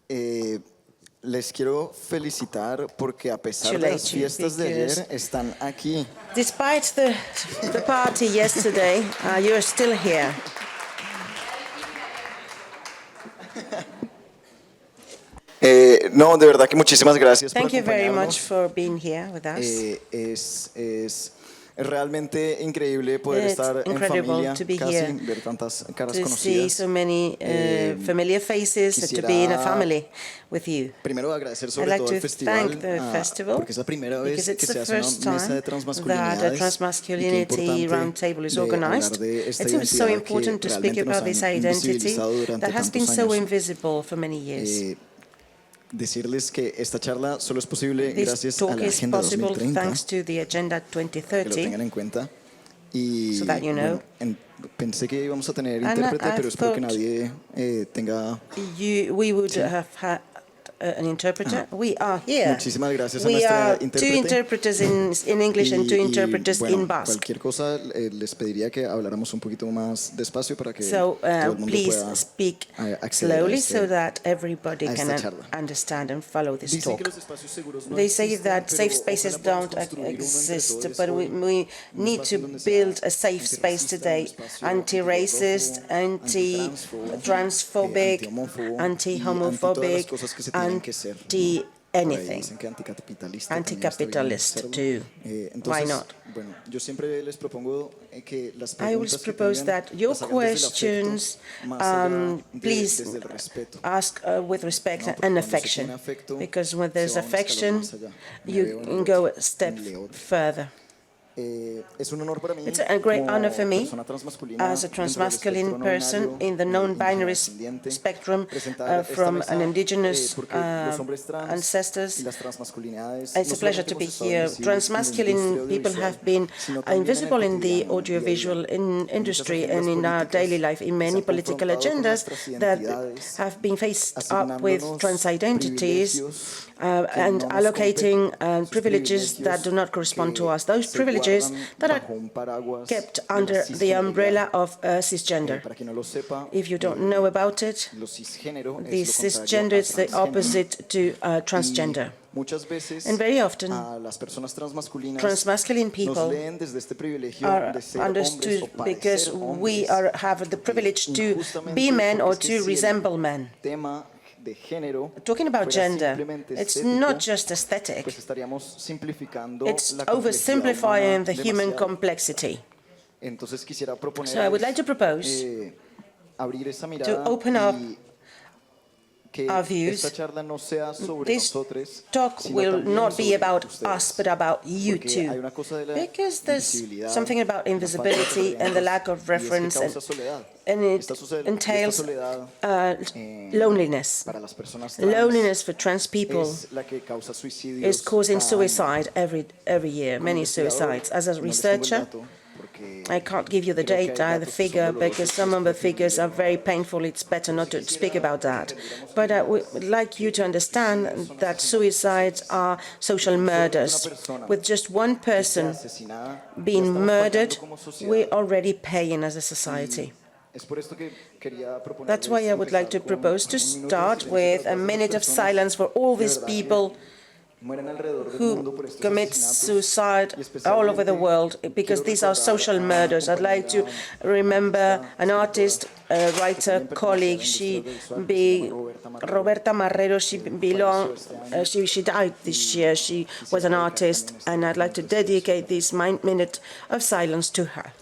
Eh, Les quiero felicitar porque a pesar de las Congratulate you fiestas de because ayer están aquí. despite the party yesterday, you're still here. No, de verdad que muchísimas gracias por Thank you very much acompañarnos. for being here with us. Es realmente increíble poder It's estar en incredible familia, to be casi here, ver tantas caras to see conocidas. so many familiar faces, to be in a Quisiera family with you. primero agradecer I'd sobre like todo al to thank festival, the festival porque es la primera because vez que it's the se hace una first mesa de time that a transmasculinidades y qué transmasculinity importante roundtable is de hablar organized. de esta It's so identidad que important to speak realmente nos about han this identity invisibilizado durante that has been tantos so años. invisible for many years. Decirles que esta charla solo es posible This gracias a talk la is Agenda possible 2030, thanks to the Agenda para que lo 2030, tengan en cuenta. so that Y you know. bueno, pensé que íbamos a tener And intérprete, I pero espero que thought nadie tenga... we would Sí. have had an interpreter. We are here. Muchísimas gracias a We nuestra are two intérprete. interpreters in English and two interpreters Bueno, in Basque. cualquier cosa les pediría que habláramos un poquito más despacio para que So todo el mundo please pueda speak acceder a, slowly so that everybody a esta can charla. understand and follow this Dicen que talk. los espacios seguros no They say existen, that pero safe spaces ojalá podamos don't construir uno entre exist, todos but hoy, we un need to espacio en donde sea build a safe space antirracista, un today, espacio anti-racist, antitransfóbico, anti-transphobic, anti-homófobo y anti todas las anti-homophobic, cosas que se tienen que ser. Por ahí anti-anything. dicen que anticapitalista también está bien Anti-capitalist serlo. too. Why Entonces, not? bueno, yo siempre les propongo que las I will preguntas que propose tengan that your las hagan desde el afecto, questions, más allá please desde el respeto. ask with respect No, porque and cuando se affection, tiene afecto, because when se there's va un escalón affection, más allá. Me you veo en can el go otro, a step en el otro. further. Es un honor para mí It's a great honor for como me, persona transmasculina as a dentro del espectro transmasculine no person binario, in the non-binary indígena-descendiente, spectrum presentar esta from an mesa indigenous porque los hombres trans ancestors. y las transmasculinidades It's no a pleasure solamente to be hemos estado here. invisibles en la industria Transmasculine people audiovisual, have been sino también en el invisible in the cotidiano, en el día a audiovisual día. En muchas industry and agendas in our daily políticas life, in se many han political confrontado con agendas nuestras that identidades, have been faced up with asignándonos trans identities privilegios que and no nos allocating competen. Sus privileges that do not correspond to que us. Those se privileges guardan that are bajo un paraguas kept de la under the cisgeneridad. umbrella of cisgender. Para quien no lo sepa, If you don't know about it, lo cisgénero the es lo contrario cisgender a is the transgénero. opposite to transgender. Muchas veces And very often, a las personas transmasculinas transmasculine nos people leen desde este privilegio are de ser hombres understood o because parecer we hombres. have the privilege to Injustamente, be men porque or es que to si el resemble men. tema de género Talking about fuera gender, simplemente it's estético, not just aesthetic, pues estaríamos simplificando it's la complejidad humana oversimplifying the human demasiado. complexity. Entonces quisiera So I would like to proponerles propose abrir esa to mirada open up y que our views. esta charla no sea sobre This nosotros, talk sino will también not be sobre about ustedes. us, but about you Porque hay too. una cosa de la Because there's invisibilidad, something about la falta de invisibility and the lack of referencias, y es que reference, causa soledad. and Y it esta entails soledad loneliness. para las personas trans Loneliness for trans people es la que causa suicidios is causing cada año. suicide every year, Como many investigador, suicides. As a no les tengo el researcher, dato, porque I can't give you the creo que hay data, the datos que son figure, because dolorosos, some of the figures are preferible very painful. It's better not to speak about that. But I would like you to understand that suicides are social murders. With just one person asesinada, ya being estamos murdered, fallando como sociedad. we're already paying as a society. Es por esto que quería That's why I would like to propose to start with a minute of silence for all these people who commit suicide all over the world, because these are social murders. I'd like to remember an artist, a writer, colleague. She be Roberta Marrero. She died this year. She was an artist, and I'd like to dedicate this minute of silence to her.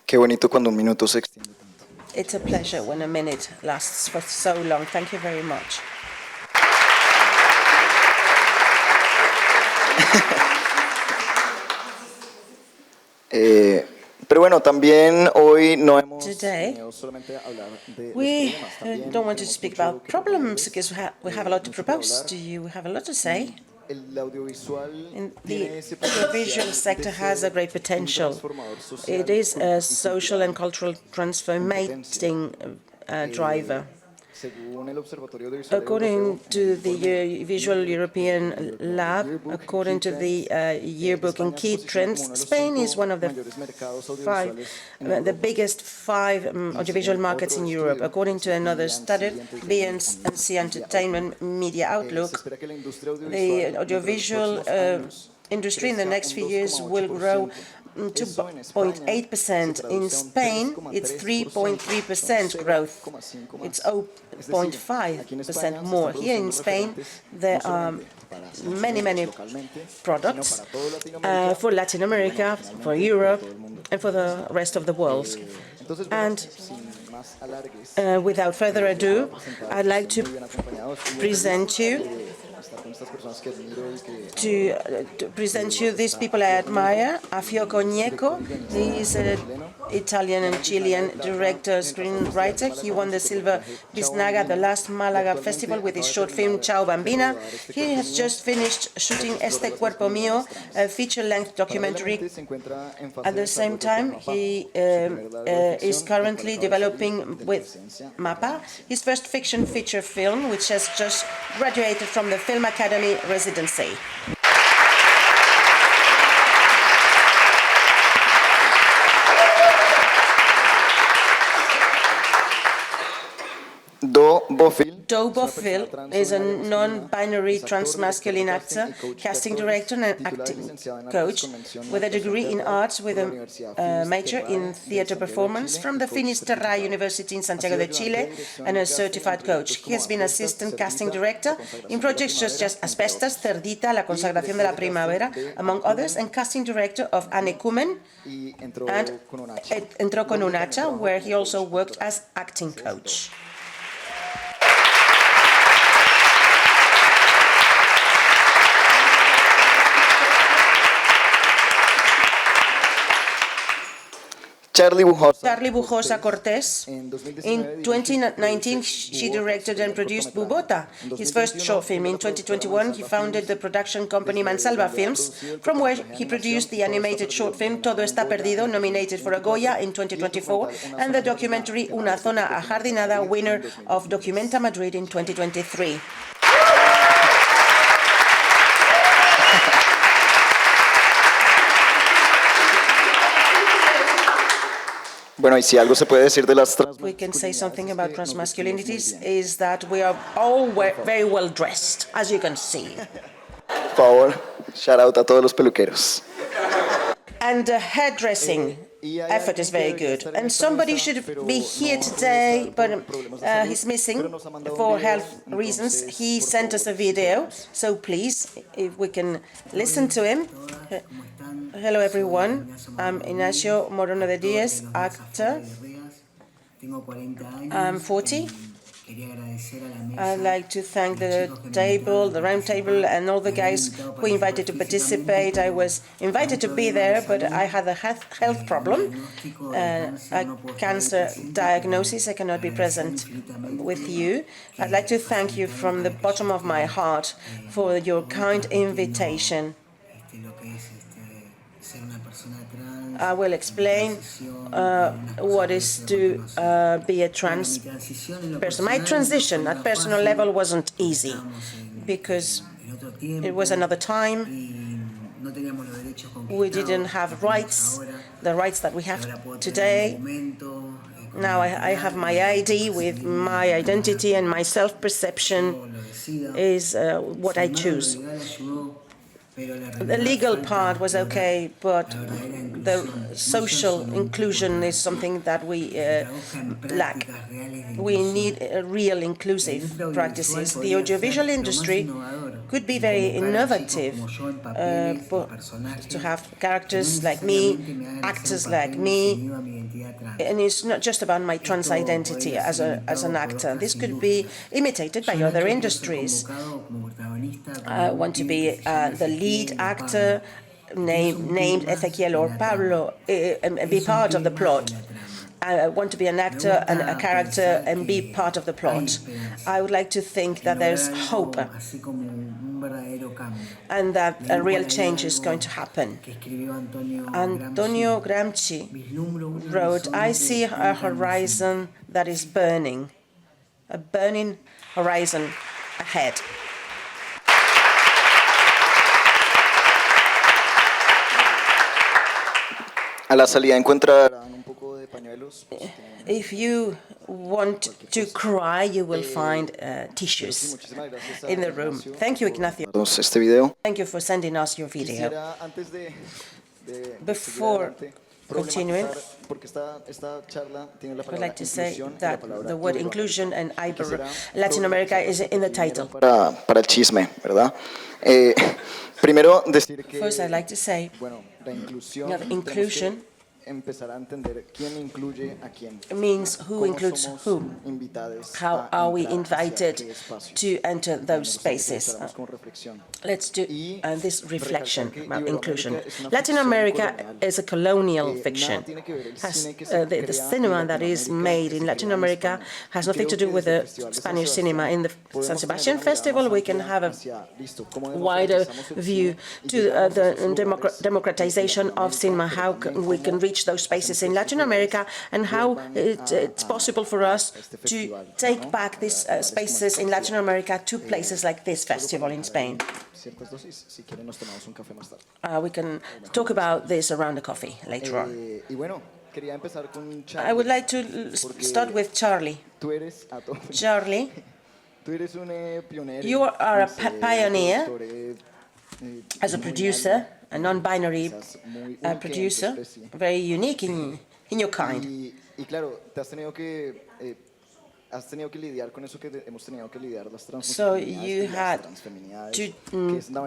Qué bonito cuando un minuto se extiende tanto. It's a pleasure when a minute lasts for so long. Thank you very much. Pero bueno, también hoy no hemos Today, venido solamente a hablar de los We problemas, también don't want to tenemos speak mucho about que problems proponerles, because we have a lot to mucho que propose hablar. to you. We have a lot to say. El audiovisual And tiene the ese audiovisual potencial sector de has a ser great un potential. transformador social It is y a social and cultural cultural transformating driver. Según el Observatorio Audiovisual According Europeo, en el to the informe Visual Yearbook, European Lab, Yearbook according Key to the Trends, yearbook in España se key posiciona como trends, uno de los Spain is 5 one of the mayores mercados five, audiovisuales en the Europa. biggest five Y audiovisual según markets otro in Europe. estudio, According to another study, B&C Media Outlook, Entertainment Media se Outlook, espera que la industria the audiovisual dentro de los audiovisual próximos años industry in the crezca next un few years will 2,8%. grow Eso en España se 2.8%. In traduce a un Spain, it's 3,3%, son 3.3% growth. 0,5 It's más. Es decir, aquí en 0.5% España se more. están Here in produciendo Spain, referentes there no are solamente para many, Estados Unidos many localmente, sino products para todo Latinoamérica for Latin y bueno, America, for finalmente para Europe, todo el mundo. and for the rest of the world. Entonces, bueno, And sin más alargues, without further les voy a ado, presentar, I'd like estoy to muy bien acompañado, estoy muy feliz present you de estar con estas personas que admiro y que to present you these people I admire. Afio Coñeco, he is an Italian and Chilean director, screenwriter. He won the Silver Biznaga at the last Malaga Festival with his short film Ciao Bambina. He has just finished shooting Este Cuerpo Mío, a feature-length documentary. se encuentra en fase At de the same desarrollo time, con MAPA, he su primer largo de is ficción, el cual currently acaba de salir, developing de la with presencia de MAPA la his first fiction feature film, which has just graduated from the Film Academy residency. Do Bofil Do Bofil is a non-binary transmasculine actor, casting director, and acting coach with a degree in arts with a major in theater performance from the Finisterra University in Santiago de Chile and a certified coach. He has been assistant casting director in projects such as Asbestas, Cerdita, La Consagración de la Primavera, among others, and casting director of Anecumen and Entró con un hacha, where he also worked as acting coach. Charlie Bujosa Cortés. In 2019, she directed and produced Bubota, his first short film. In 2021, he founded the production company Mansalva Films, from where he produced the animated short film Todo Está Perdido, nominated for a Goya in 2024, and the documentary Una Zona Ajardinada, winner of Documenta Madrid in 2023. Bueno, y si algo se puede decir de las We can say something about transmasculinities is that we are all very well dressed, as you can see. Por favor, shout out a todos los peluqueros. And the hairdressing effort is very good. And somebody should be here today, but he's missing for health reasons. He sent us a video, so please, if we can listen to him. Hello, everyone. I'm Ignacio Moreno de Diaz, actor. I'm 40. I'd like to thank the table, the round table, and all the guys who invited to participate. I was invited to be there, but I had a health problem, a cancer diagnosis. I cannot be present with you. I'd like to thank you from the bottom of my heart for your kind invitation. I will explain what is to be a trans person. My transition at personal level wasn't easy because it was another time. We didn't have rights, the rights that we have today. Now I have my ID with my identity, and my self-perception is what I choose. The legal part was okay, but the social inclusion is something that we lack. We need real inclusive practices. The audiovisual industry could be very innovative, to have characters like me, actors like me, and it's not just about my trans identity as an actor. This could be imitated by other industries. I want to be the lead actor, named Ezequiel or Pablo, and be part of the plot. I want to be an actor and a character and be part of the plot. I would like to think that there's hope and that a real change is going to happen. Antonio Gramsci wrote, "I see a horizon that is burning, a burning horizon ahead." A la salida encontrarán un poco de pañuelos. If you want to cry, you will find tissues in the room. Thank you, Ignacio. Este video. Thank you for sending us your video. Before continuing, I'd like to say that the word inclusion and Latin America is in the title. Para el chisme, ¿verdad? Primero decir que, First, I'd like to say that inclusion means who includes whom. How are we invited to enter those spaces? Let's do this reflection about inclusion. Latin America is a colonial fiction. The cinema that is made in Latin America has nothing to do with the Spanish cinema. In the San Sebastian Festival, we can have a wider view to the democratization of cinema, how we can reach those spaces in Latin America, and how it's possible for us to take back these spaces in Latin America to places like this festival in Spain. We can talk about this around the coffee later on. I would like to start with Charlie. Charlie, you are a pioneer as a producer, a non-binary producer, very unique in your kind. So you had to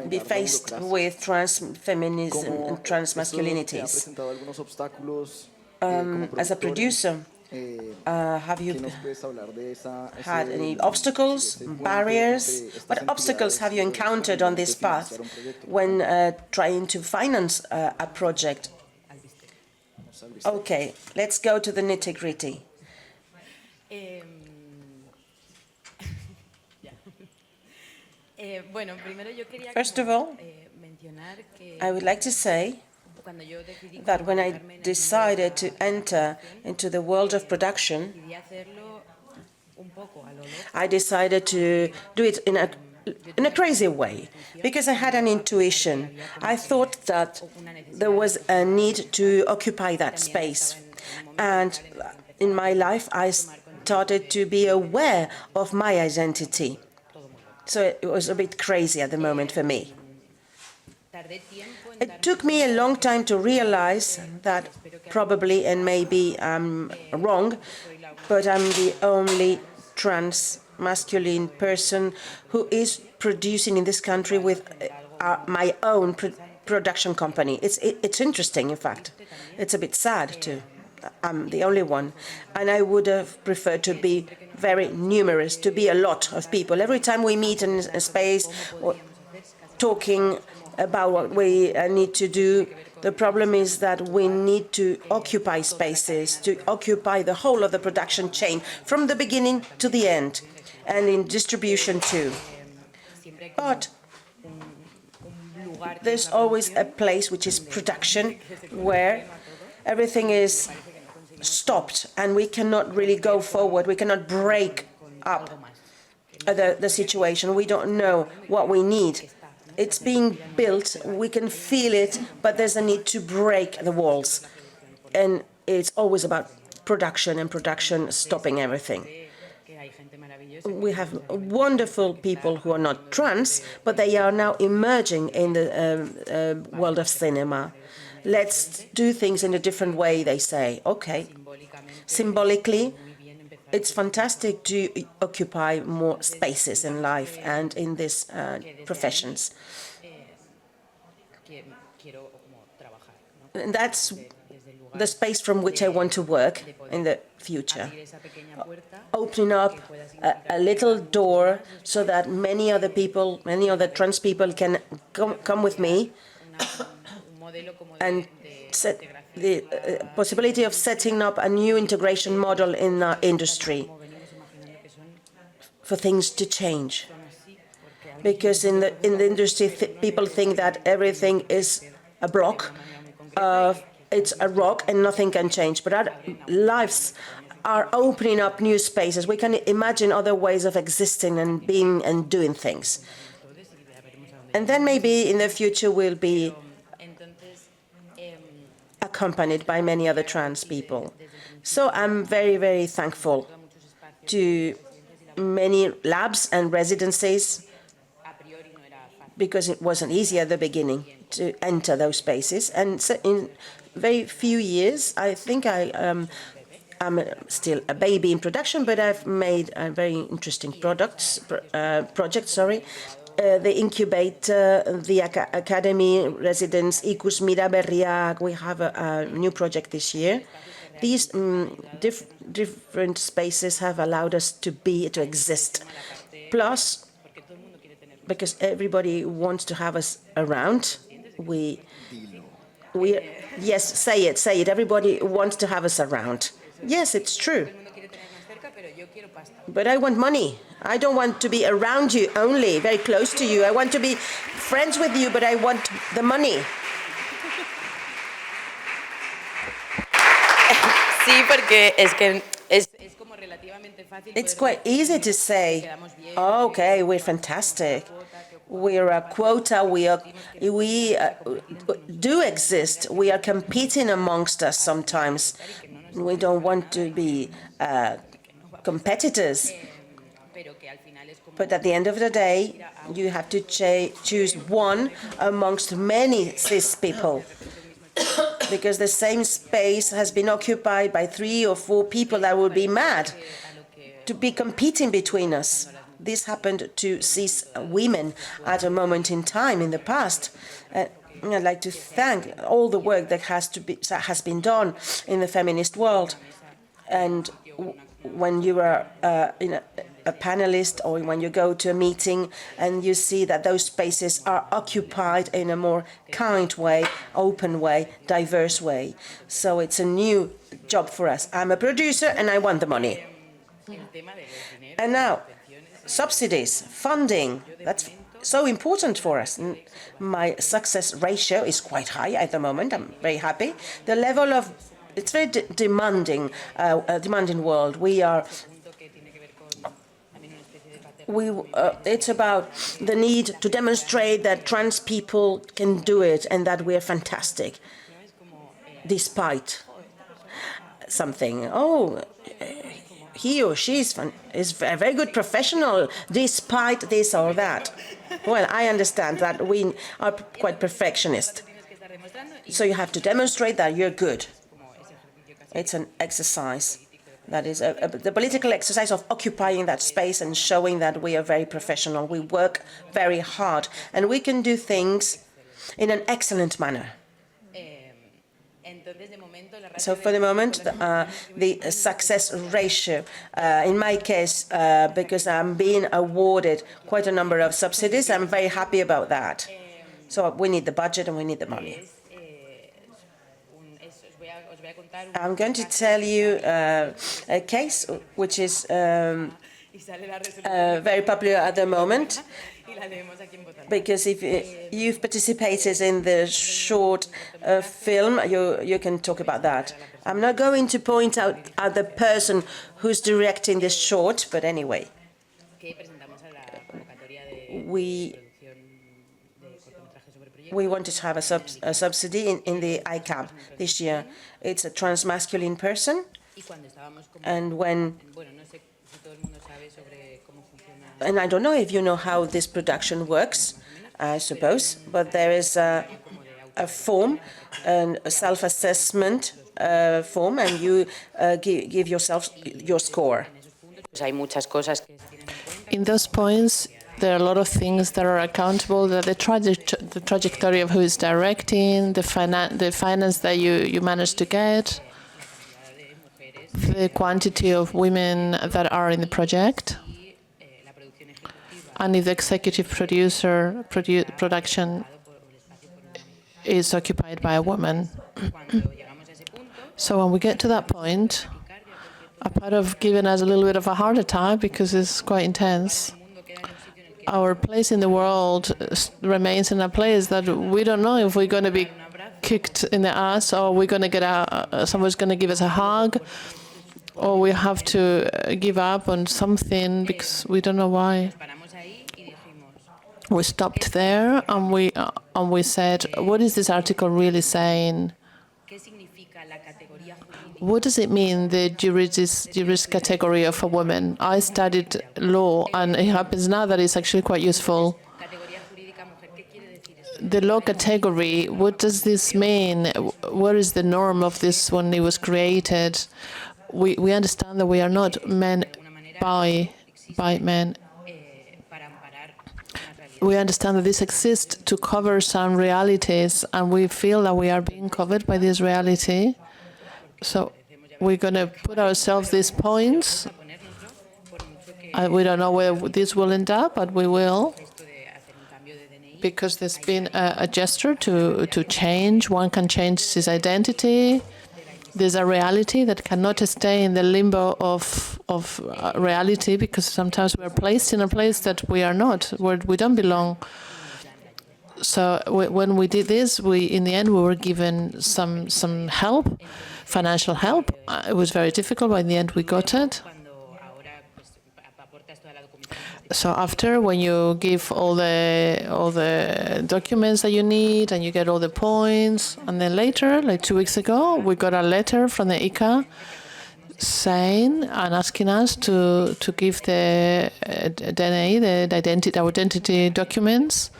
be faced with transfeminism and transmasculinities. As a producer, have you had any obstacles, barriers? What obstacles have you encountered on this path when trying to finance a project? Okay, let's go to the nitty-gritty. First of all, I would like to say that when I decided to enter into the world of production, I decided to do it in a crazy way, because I had an intuition. I thought that there was a need to occupy that space. And in my life, I started to be aware of my identity. So it was a bit crazy at the moment for me. It took me a long time to realize that probably, and maybe I'm wrong, but I'm the only trans-masculine person who is producing in this country with my own production company. It's interesting, in fact. It's a bit sad, too. I'm the only one. And I would have preferred to be very numerous, to be a lot of people. Every time we meet in a space or talking about what we need to do, the problem is that we need to occupy spaces, to occupy the whole of the production chain, from the beginning to the end, and in distribution too. But there's always a place which is production, where everything is stopped and we cannot really go forward. We cannot break up the situation. We don't know what we need. It's being built, we can feel it, but there's a need to break the walls. And it's always about production, and production stopping everything. We have wonderful people who are not trans, but they are now emerging in the world of cinema. Let's do things in a different way, they say. Okay. Symbolically, it's fantastic to occupy more spaces in life and in these professions. And that's the space from which I want to work in the future. Opening up a little door so that many other people, many other trans people can come with me and set the possibility of setting up a new integration model in our industry for things to change. Because in the industry, people think that everything is a block, it's a rock and nothing can change. But our lives are opening up new spaces. We can imagine other ways of existing and being and doing things. And then maybe in the future we'll be accompanied by many other trans people. So I'm very, very thankful to many labs and residencies, because it wasn't easy at the beginning to enter those spaces. And so in very few years, I think I'm still a baby in production, but I've made a very interesting project. The incubator, the academy residence, Ikus Mira Berriak. We have a new project this year. These different spaces have allowed us to exist. Plus, because everybody wants to have us around, yes, say it. Everybody wants to have us around. Yes, it's true. But I want money. I don't want to be around you only, very close to you. I want to be friends with you, but I want the money. Sí, porque es que it's quite easy to say, oh, okay, we're fantastic. We're a quota, we do exist. We are competing amongst us sometimes. We don't want to be competitors. But at the end of the day, you have to choose one amongst many cis people. Because the same space has been occupied by 3 or 4 people that would be mad to be competing between us. This happened to cis women at a moment in time in the past. I'd like to thank all the work that has been done in the feminist world. And when you are a panelist, or when you go to a meeting and you see that those spaces are occupied in a more kind way, open way, diverse way. So it's a new job for us. I'm a producer and I want the money. And now, subsidies, funding, that's so important for us. My success ratio is quite high at the moment. I'm very happy. The level of, it's very demanding world. It's about the need to demonstrate that trans people can do it and that we are fantastic, despite something. Oh, he or she is a very good professional, despite this or that. Well, I understand that we are quite perfectionist. So you have to demonstrate that you're good. It's an exercise. That is the political exercise of occupying that space and showing that we are very professional. We work very hard and we can do things in an excellent manner. So for the moment, the success ratio, in my case, because I'm being awarded quite a number of subsidies, I'm very happy about that. So we need the budget and we need the money. I'm going to tell you a case which is very popular at the moment, because if you've participated in the short film, you can talk about that. I'm not going to point out the person who's directing this short, but anyway. We wanted to have a subsidy in the ICAB this year. It's a transmasculine person, and I don't know if you know how this production works, I suppose, but there is a form, a self-assessment form, and you give yourself your score. In those points, there are a lot of things that are accountable, that the trajectory of who is directing, the finance that you manage to get, the quantity of women that are in the project, and if the executive production is occupied by a woman. So when we get to that point, a part of giving us a little bit of a heart attack, because it's quite intense, our place in the world remains in a place that we don't know if we're going to be kicked in the ass, or we're going to get someone's going to give us a hug, or we have to give up on something because we don't know why. We stopped there and we said, what is this article really saying? What does it mean, the juris category of a woman? I studied law, and it happens now that it's actually quite useful. The law category, what does this mean? What is the norm of this when it was created? We understand that we are not men by men. We understand that this exists to cover some realities, and we feel that we are being covered by this reality. So we're going to put ourselves these points. We don't know where this will end up, but we will, because there's been a gesture to change. One can change his identity. There's a reality that cannot stay in the limbo of reality, because sometimes we're placed in a place that we are not, where we don't belong. So when we did this, in the end we were given some help, financial help. It was very difficult, but in the end we got it. So after, when you give all the documents that you need and you get all the points, and then later, like 2 weeks ago, we got a letter from the ICA saying and asking us to give the DNA, our identity documents.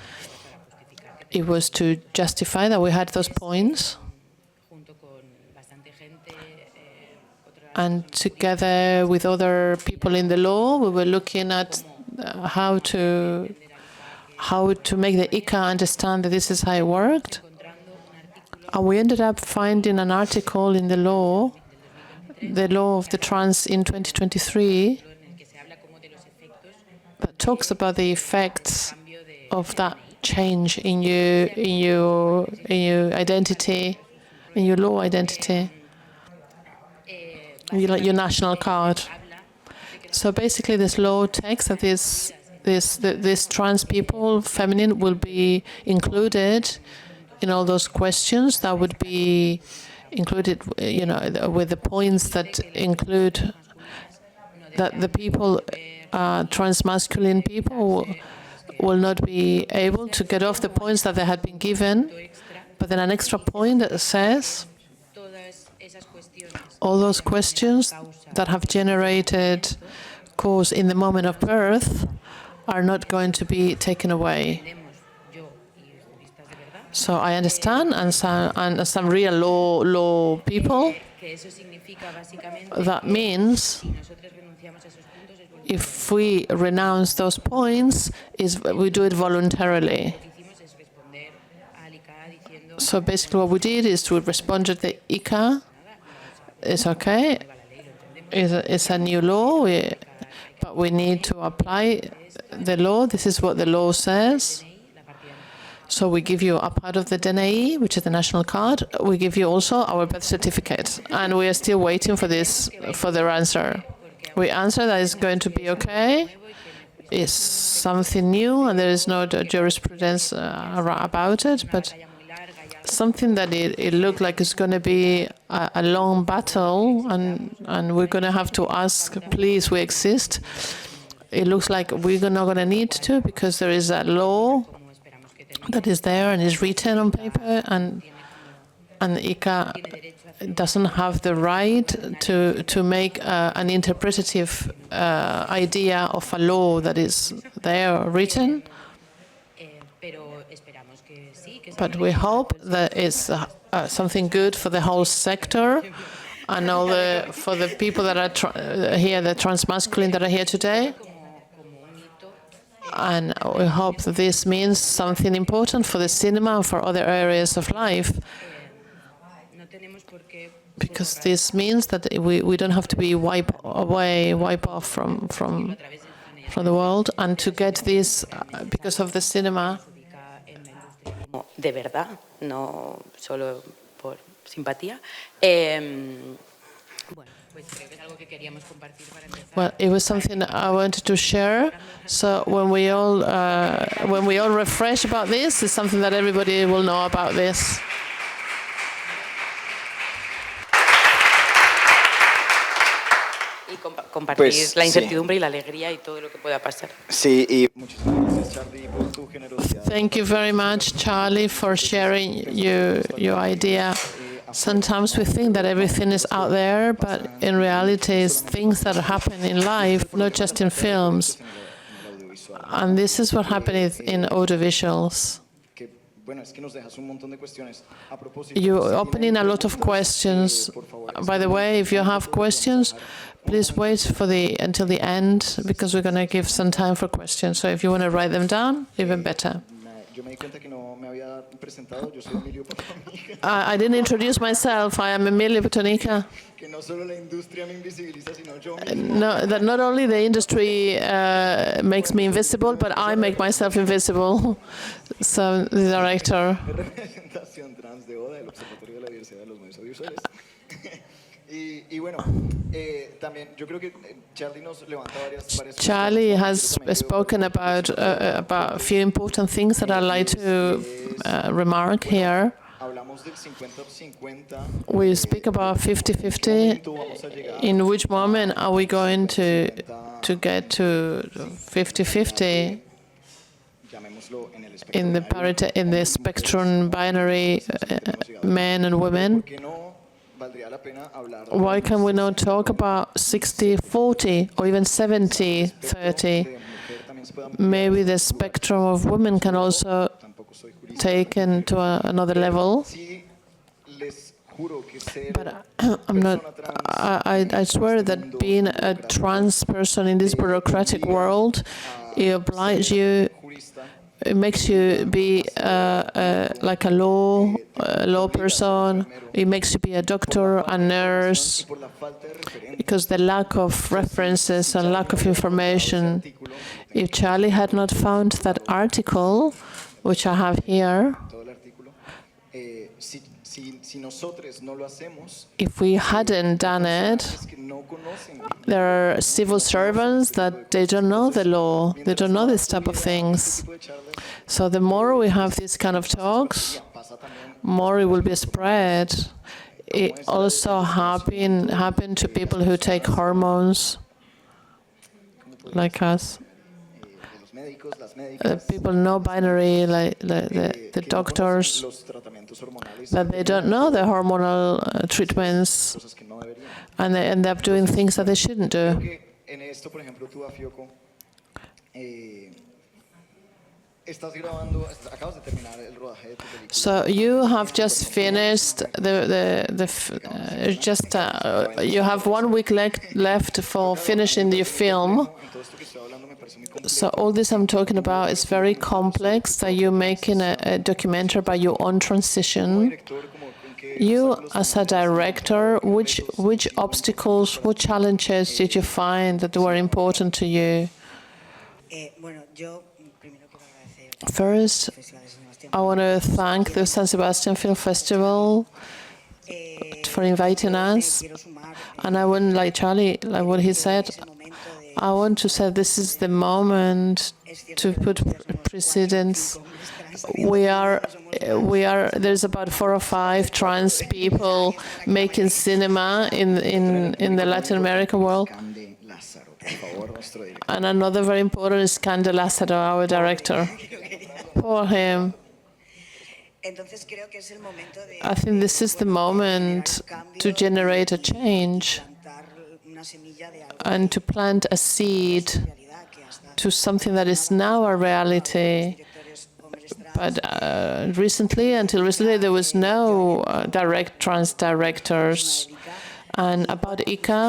It was to justify that we had those points. And together with other people in the law, we were looking at how to make the ICA understand that this is how it worked. And we ended up finding an article in the law of the trans in 2023, that talks about the effects of that change in your identity, in your law identity, your national card. So basically, this law takes that this trans people, feminine, will be included in all those questions that would be included, with the points that include that the people, transmasculine people, will not be able to get off the points that they had been given. But then an extra point that says all those questions that have generated cause in the moment of birth are not going to be taken away. So I understand, and some real law people, that means if we renounce those points, we do it voluntarily. So basically what we did is we responded to the ICA. It's okay. It's a new law, but we need to apply the law. This is what the law says. So we give you a part of the DNA, which is the national card. We give you also our birth certificate, and we are still waiting for their answer. We answer that it's going to be okay. It's something new, and there is no jurisprudence about it, but something that it looked like it's going to be a long battle, and we're going to have to ask, please, we exist. It looks like we're not going to need to, because there is a law that is there and is written on paper, and ICA doesn't have the right to make an interpretative idea of a law that is there written. But we hope that it's something good for the whole sector, and for the people that are here, the transmasculine that are here today. And we hope that this means something important for the cinema and for other areas of life, because this means that we don't have to be wiped off from the world, and to get this because of the cinema. De verdad, no solo por simpatía. Well, it was something I wanted to share. So when we all refresh about this, it's something that everybody will know about this. Y compartir la incertidumbre y la alegría y todo lo que pueda pasar. Sí, y muchísimas gracias, Charlie, por tu generosidad. Thank you very much, Charlie, for sharing your idea. Sometimes we think that everything is out there, but in reality it's things that happen in life, not just in films. And this is what happens in audiovisuals. You're opening a lot of questions. By the way, if you have questions, please wait until the end, because we're going to give some time for questions. So if you want to write them down, even better. I didn't introduce myself. I am Emilio Botonica. No, that not only the industry makes me invisible, but I make myself invisible. So the director. Charlie has spoken about a few important things that I'd like to remark here. We speak about 50-50. In which moment are we going to get to 50-50 in the spectrum binary, men and women? Why can we not talk about 60-40 or even 70-30? Maybe the spectrum of women can also taken to another level. But I'm not. I swear that being a trans person in this bureaucratic world, it obliges you. It makes you be like a law person. It makes you be a doctor, a nurse, because the lack of references and lack of information. If Charlie had not found that article, which I have here, if we hadn't done it, there are civil servants that they don't know the law, they don't know this type of things. So the more we have these kind of talks, more it will be spread. It also happen to people who take hormones, like us. People know binary, like the doctors, that they don't know the hormonal treatments, and they end up doing things that they shouldn't do. So you have just finished you have 1 week left for finishing your film. So all this I'm talking about is very complex, that you're making a documentary about your own transition. You, as a director, which obstacles, what challenges did you find that were important to you? First, I want to thank the San Sebastian Film Festival for inviting us. And I wouldn't, like Charlie, like what he said, I want to say this is the moment to put precedents. There's about 4 or 5 trans people making cinema in the Latin American world. And another very important is Cande Lázaro, our director. Poor him. I think this is the moment to generate a change and to plant a seed to something that is now a reality. But until recently, there was no trans directors. And about ICA,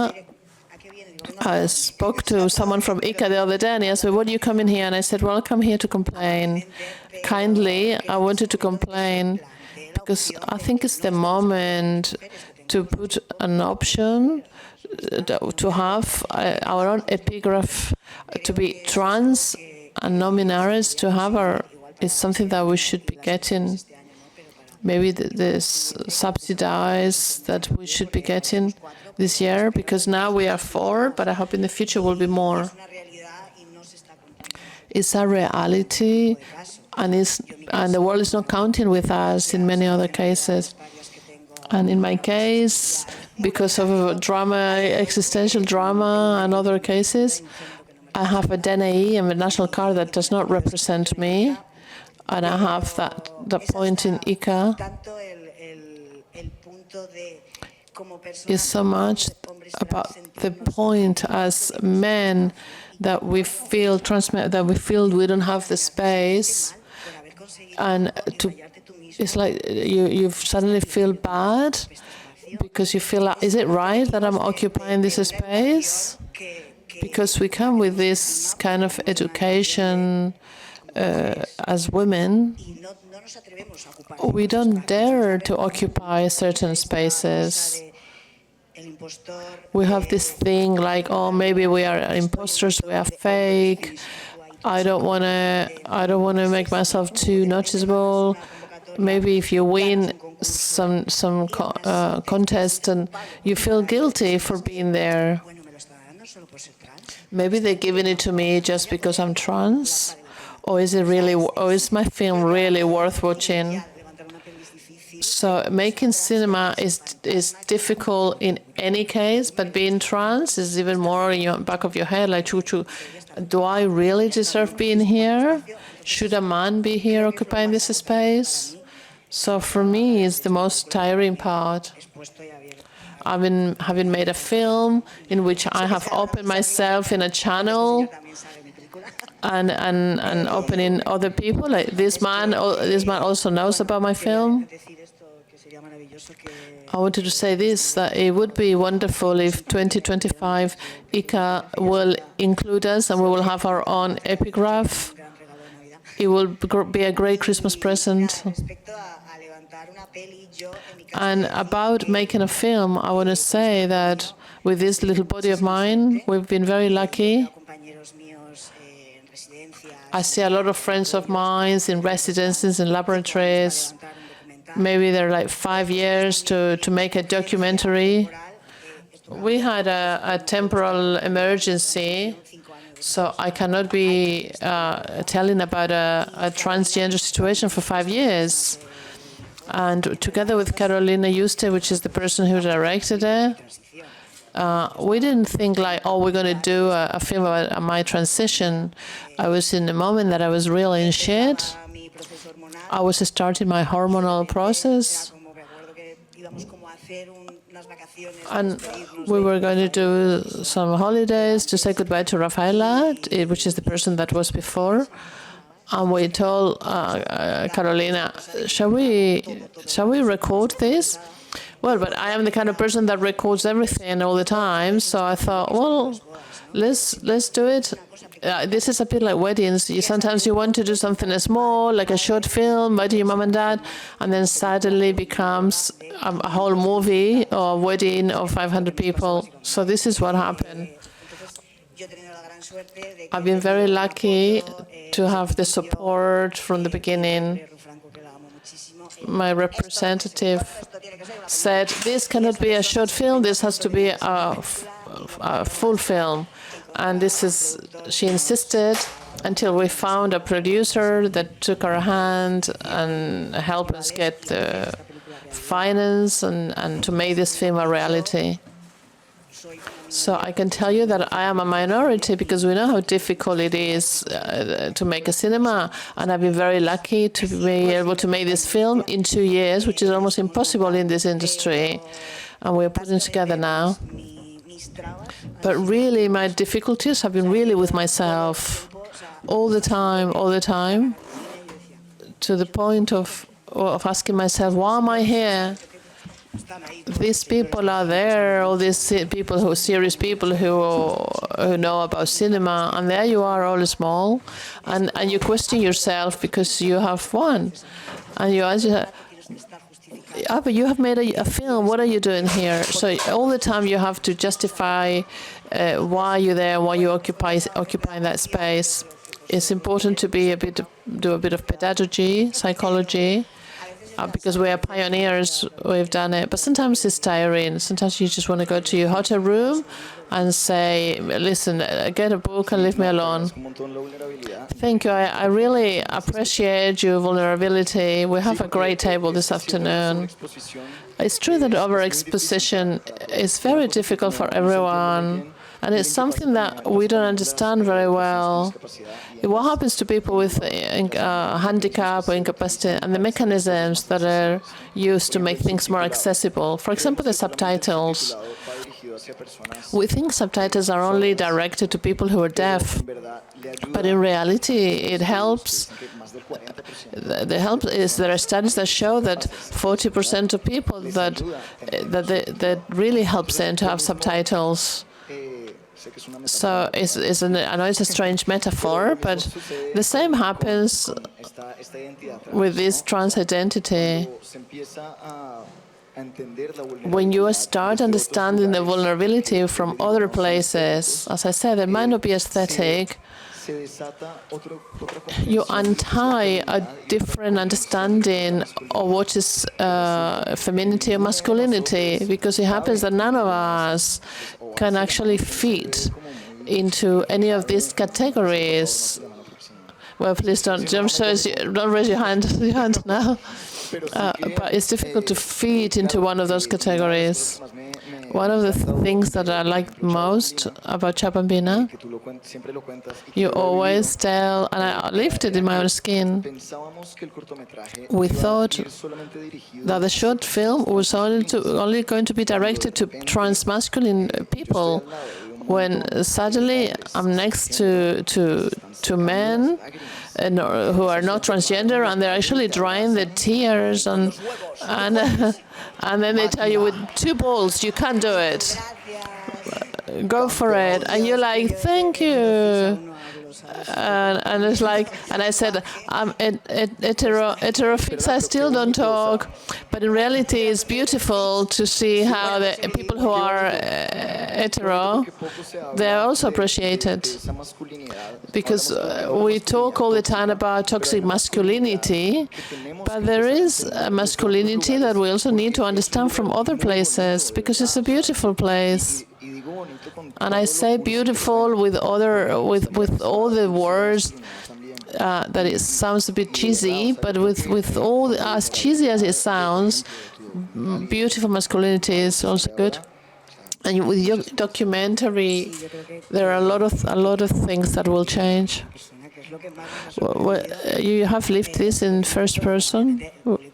I spoke to someone from ICA the other day, and he asked me, "What do you come in here?" And I said, "Well, I come here to complain. Kindly, I wanted to complain because I think it's the moment to put an option to have our own epigraph, to be trans and non-binaries, to have our, is something that we should be getting. Maybe this subsidized that we should be getting this year, because now we are 4, but I hope in the future will be more. It's a reality, and the world is not counting with us in many other cases. And in my case, because of drama, existential drama, and other cases, I have a DNI and a national card that does not represent me, and I have the point in ICA is so much about the point as men that we feel we don't have the space, and it's like you suddenly feel bad because you feel like, is it right that I'm occupying this space? Because we come with this kind of education as women, we don't dare to occupy certain spaces. We have this thing like, oh, maybe we are imposters, we are fake. I don't want to make myself too noticeable. Maybe if you win some contest and you feel guilty for being there. Maybe they're giving it to me just because I'm trans, or is my film really worth watching? So making cinema is difficult in any case, but being trans is even more in your back of your head, like, do I really deserve being here? Should a man be here occupying this space? So for me, it's the most tiring part. Having made a film in which I have opened myself in a channel and opening other people. Like this man also knows about my film. I wanted to say this, that it would be wonderful if 2025 ICA will include us and we will have our own epigraph. It will be a great Christmas present. And about making a film, I want to say that with this little body of mine, we've been very lucky. I see a lot of friends of mine in residences and laboratories. Maybe they're like 5 years to make a documentary. We had a temporal emergency, so I cannot be telling about a transgender situation for 5 years. And together with Carolina Yuste, which is the person who directed it, we didn't think like, oh, we're going to do a film about my transition. I was in the moment that I was really in shit. I was starting my hormonal process. And we were going to do some holidays to say goodbye to Rafaela, which is the person that was before. And we told Carolina, shall we record this? Well, but I am the kind of person that records everything all the time, so I thought, well, let's do it. This is a bit like weddings. Sometimes you want to do something small, like a short film, by your mom and dad, and then suddenly becomes a whole movie or a wedding of 500 people. So this is what happened. I've been very lucky to have the support from the beginning. My representative said, this cannot be a short film, this has to be a full film. And she insisted until we found a producer that took our hand and helped us get the finance and to make this film a reality. So I can tell you that I am a minority because we know how difficult it is to make a cinema. And I've been very lucky to be able to make this film in 2 years, which is almost impossible in this industry. And we're putting it together now. But really, my difficulties have been really with myself all the time, to the point of asking myself, why am I here? these people are there, all these people who serious people who know about cinema, and there you are, all small, and you question yourself because you have won, and you ask yourself, but you have made a film. What are you doing here? So all the time you have to justify why you're there, why you occupying that space. It's important to do a bit of pedagogy, psychology. Because we are pioneers, we've done it. But sometimes it's tiring. Sometimes you just want to go to your hotel room and say, listen, get a book and leave me alone. Thank you. I really appreciate your vulnerability. We have a great table this afternoon. It's true that overexposition is very difficult for everyone. And it's something that we don't understand very well. What happens to people with handicap or incapacity and the mechanisms that are used to make things more accessible? For example, the subtitles. We think subtitles are only directed to people who are deaf, but in reality, it helps. The help is there are studies that show that 40% of people that really helps them to have subtitles. So I know it's a strange metaphor, but the same happens with this trans identity. When you start understanding the vulnerability from other places, as I said, it might not be aesthetic, you untie a different understanding of what is femininity and masculinity, because it happens that none of us can actually fit into any of these categories. Well, please don't raise your hand now. But it's difficult to fit into one of those categories. One of the things that I like most about Chapambina, you always tell, and I lived it in my own skin, we thought that the short film was only going to be directed to transmasculine people, when suddenly I'm next to men who are not transgender, and they're actually drying their tears, and then they tell you with 2 balls you can't do it. Go for it, and you're like, thank you. And it's like, and I said, I'm heterofix, I still don't talk. But in reality, it's beautiful to see how the people who are hetero, they're also appreciated. Because we talk all the time about toxic masculinity, but there is a masculinity that we also need to understand from other places, because it's a beautiful place. And I say beautiful with all the words that it sounds a bit cheesy, but with all as cheesy as it sounds, beautiful masculinity is also good. And with your documentary, there are a lot of things that will change. You have lived this in first person.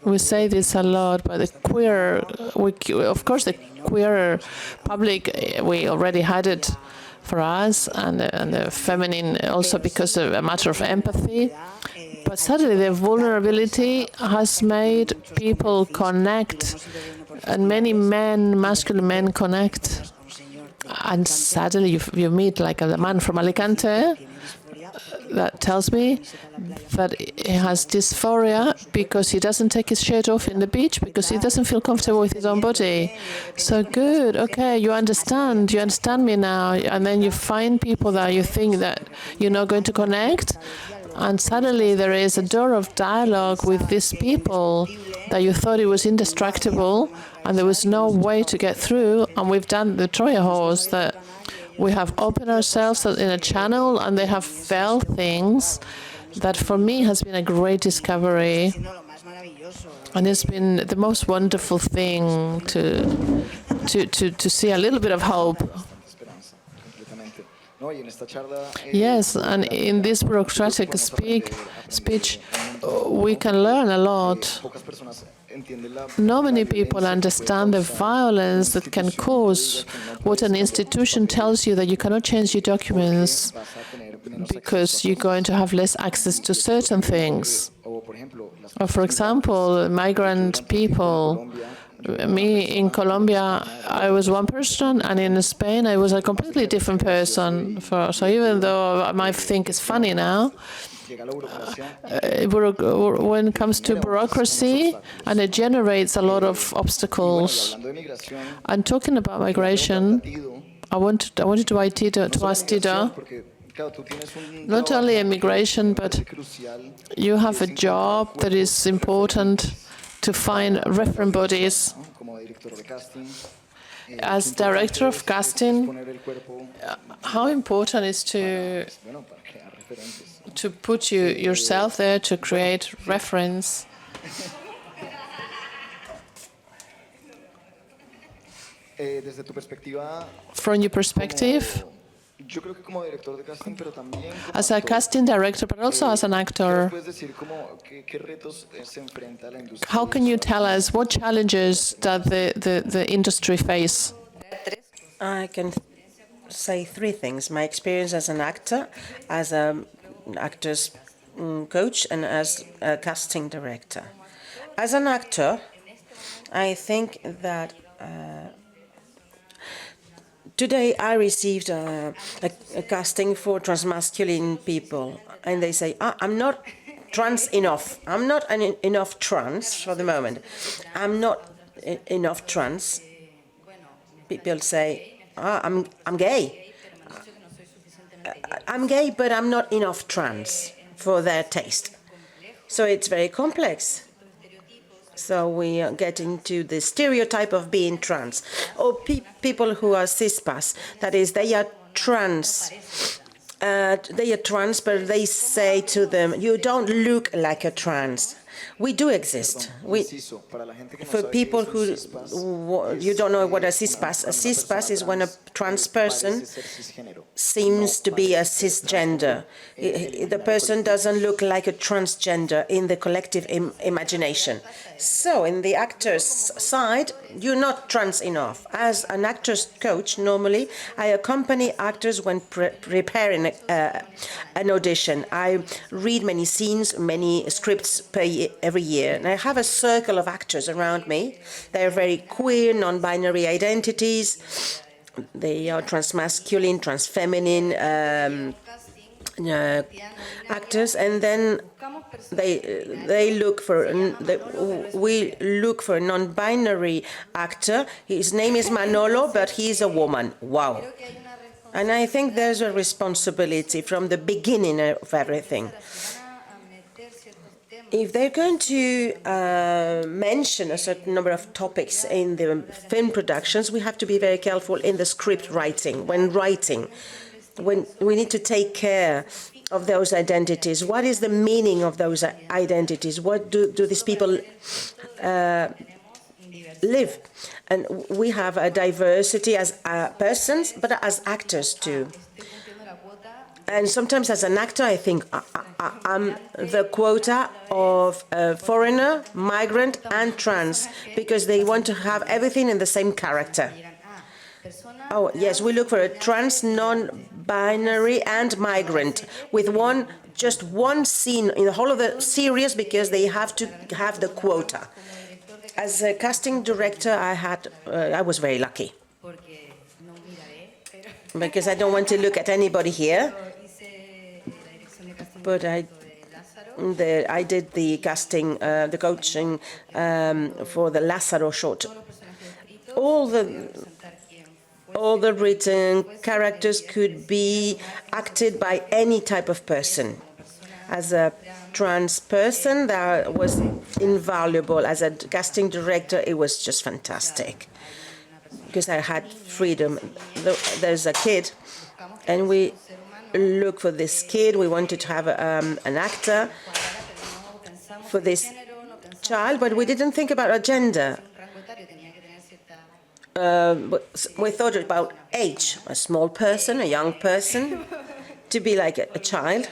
We say this a lot, but the queer, of course, the queer public, we already had it for us, and the feminine also because of a matter of empathy. But suddenly the vulnerability has made people connect, and many men, masculine men, connect. And suddenly you meet like a man from Alicante that tells me that he has dysphoria because he doesn't take his shirt off in the beach because he doesn't feel comfortable with his own body. So good, okay, you understand me now. And then you find people that you think that you're not going to connect, and suddenly there is a door of dialogue with these people that you thought it was indestructible and there was no way to get through. And we've done the Troja horse, that we have opened ourselves in a channel, and they have felt things that for me has been a great discovery. And it's been the most wonderful thing to see a little bit of hope. Yes, and in this bureaucratic speech, we can learn a lot. Not many people understand the violence that can cause what an institution tells you, that you cannot change your documents because you're going to have less access to certain things. Or, for example, migrant people Me in Colombia, I was one person, and in Spain, I was a completely different person. So even though I might think it's funny now, when it comes to bureaucracy, and it generates a lot of obstacles. And talking about migration, I wanted to ask Tito, not only immigration, but you have a job that is important to find referent bodies. As director of casting, how important is to put yourself there to create reference? From your perspective, as a casting director, but also as an actor, how can you tell us what challenges that the industry face? I can say three things. My experience as an actor, as an actor's coach, and as a casting director. As an actor, I think that today I received a casting for transmasculine people, and they say, I'm not trans enough. I'm not enough trans for the moment. I'm not enough trans. People say, I'm gay. I'm gay, but I'm not enough trans for their taste. So it's very complex. So we get into the stereotype of being trans. Or people who are cispas, that is, they are trans. They are trans, but they say to them, you don't look like a trans. We do exist. For people who you don't know what a cispas is when a trans person seems to be a cisgender. The person doesn't look like a transgender in the collective imagination. So in the actor's side, you're not trans enough. As an actor's coach, normally I accompany actors when preparing an audition. I read many scenes, many scripts every year, and I have a circle of actors around me. They are very queer, non-binary identities. They are transmasculine, transfeminine actors, and then we look for a non-binary actor. His name is Manolo, but he's a woman. Wow. And I think there's a responsibility from the beginning of everything. If they're going to mention a certain number of topics in the film productions, we have to be very careful in the script writing. When we need to take care of those identities. What is the meaning of those identities? What do these people live? And we have a diversity as persons, but as actors too. And sometimes as an actor, I think I'm the quota of foreigner, migrant, and trans, because they want to have everything in the same character. Oh, yes, we look for a trans, non-binary, and migrant with just one scene in the whole of the series, because they have to have the quota. As a casting director, I was very lucky, because I don't want to look at anybody here. But I did the casting, the coaching for the Lázaro short. All the written characters could be acted by any type of person. As a trans person, that was invaluable. As a casting director, it was just fantastic, because I had freedom. There's a kid, and we look for this kid. We wanted to have an actor for this child, but we didn't think about a gender. We thought about age, a small person, a young person, to be like a child.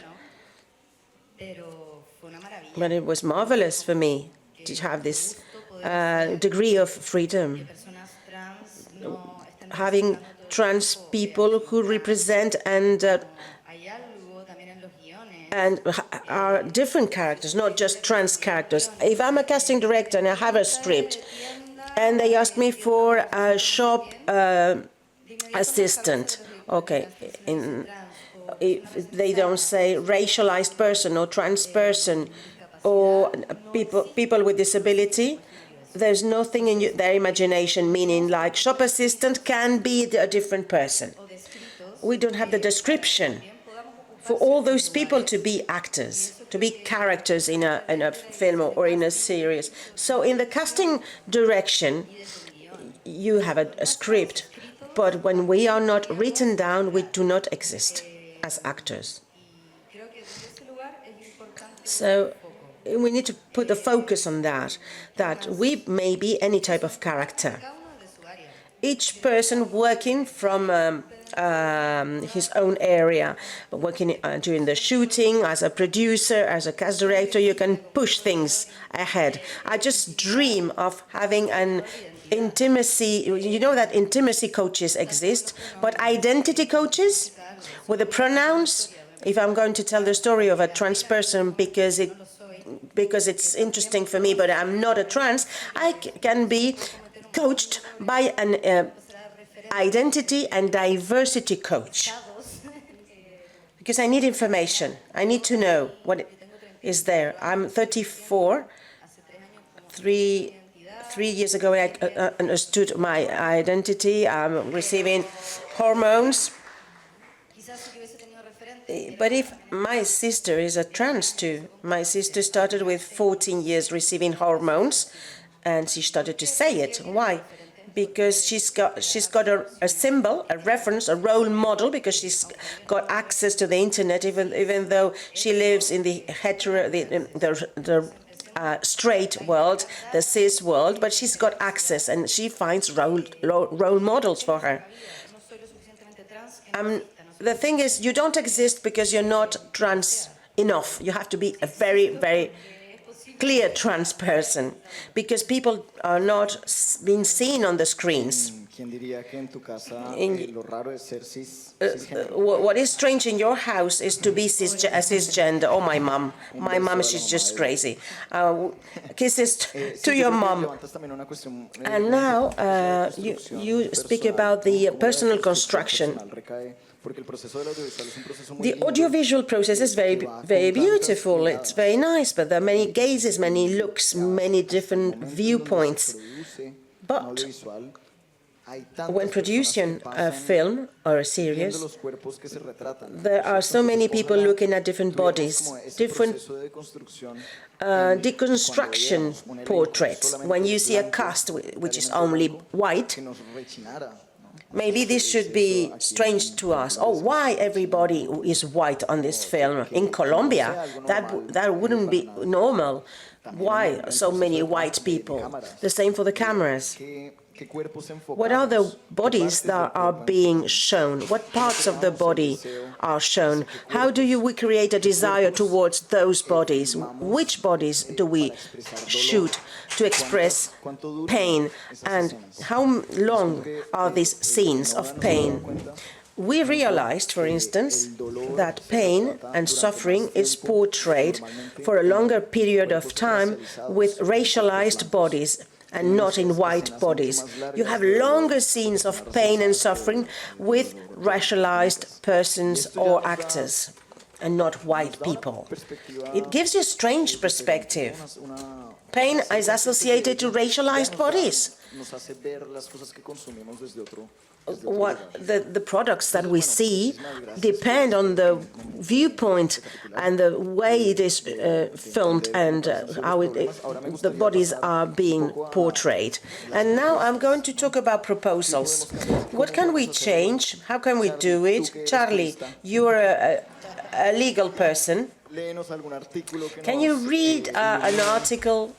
But it was marvelous for me to have this degree of freedom. Having trans people who represent and are different characters, not just trans characters. If I'm a casting director and I have a script, and they asked me for a shop assistant. Okay, if they don't say racialized person or trans person or people with disability, there's nothing in their imagination, meaning like shop assistant can be a different person. We don't have the description for all those people to be actors, to be characters in a film or in a series. So in the casting direction, you have a script, but when we are not written down, we do not exist as actors. So we need to put the focus on that we may be any type of character. Each person working from his own area, working during the shooting, as a producer, as a cast director, you can push things ahead. I just dream of having an intimacy, you know that intimacy coaches exist, but identity coaches with the pronouns, if I'm going to tell the story of a trans person because it's interesting for me, but I'm not a trans, I can be coached by an identity and diversity coach. Because I need information. I need to know what is there. I'm 34. Three years ago, I understood my identity. I'm receiving hormones. But if my sister is a trans too, my sister started with 14 years receiving hormones, and she started to say it. Why? Because she's got a symbol, a reference, a role model, because she's got access to the internet, even though she lives in the straight world, the cis world, but she's got access, and she finds role models for her. The thing is, you don't exist because you're not trans enough. You have to be a very, very clear trans person, because people are not being seen on the screens. What is strange in your house is to be cisgender. Oh, my mom, she's just crazy. Kisses to your mom. And now you speak about the personal construction. The audiovisual process is very, very beautiful. It's very nice, but there are many gazes, many looks, many different viewpoints. But when producing a film or a series, there are so many people looking at different bodies, different deconstruction portraits. When you see a cast which is only white, maybe this should be strange to us. Oh, why everybody is white on this film? In Colombia, that wouldn't be normal. Why so many white people? The same for the cameras. What are the bodies that are being shown? What parts of the body are shown? How do we create a desire towards those bodies? Which bodies do we shoot to express pain? And how long are these scenes of pain? We realized, for instance, that pain and suffering is portrayed for a longer period of time with racialized bodies and not in white bodies. You have longer scenes of pain and suffering with racialized persons or actors, and not white people. It gives you a strange perspective. Pain is associated to racialized bodies. What the products that we see depend on the viewpoint and the way it is filmed and how the bodies are being portrayed. And now I'm going to talk about proposals. What can we change? How can we do it? Charlie, you are a legal person. Can you read an article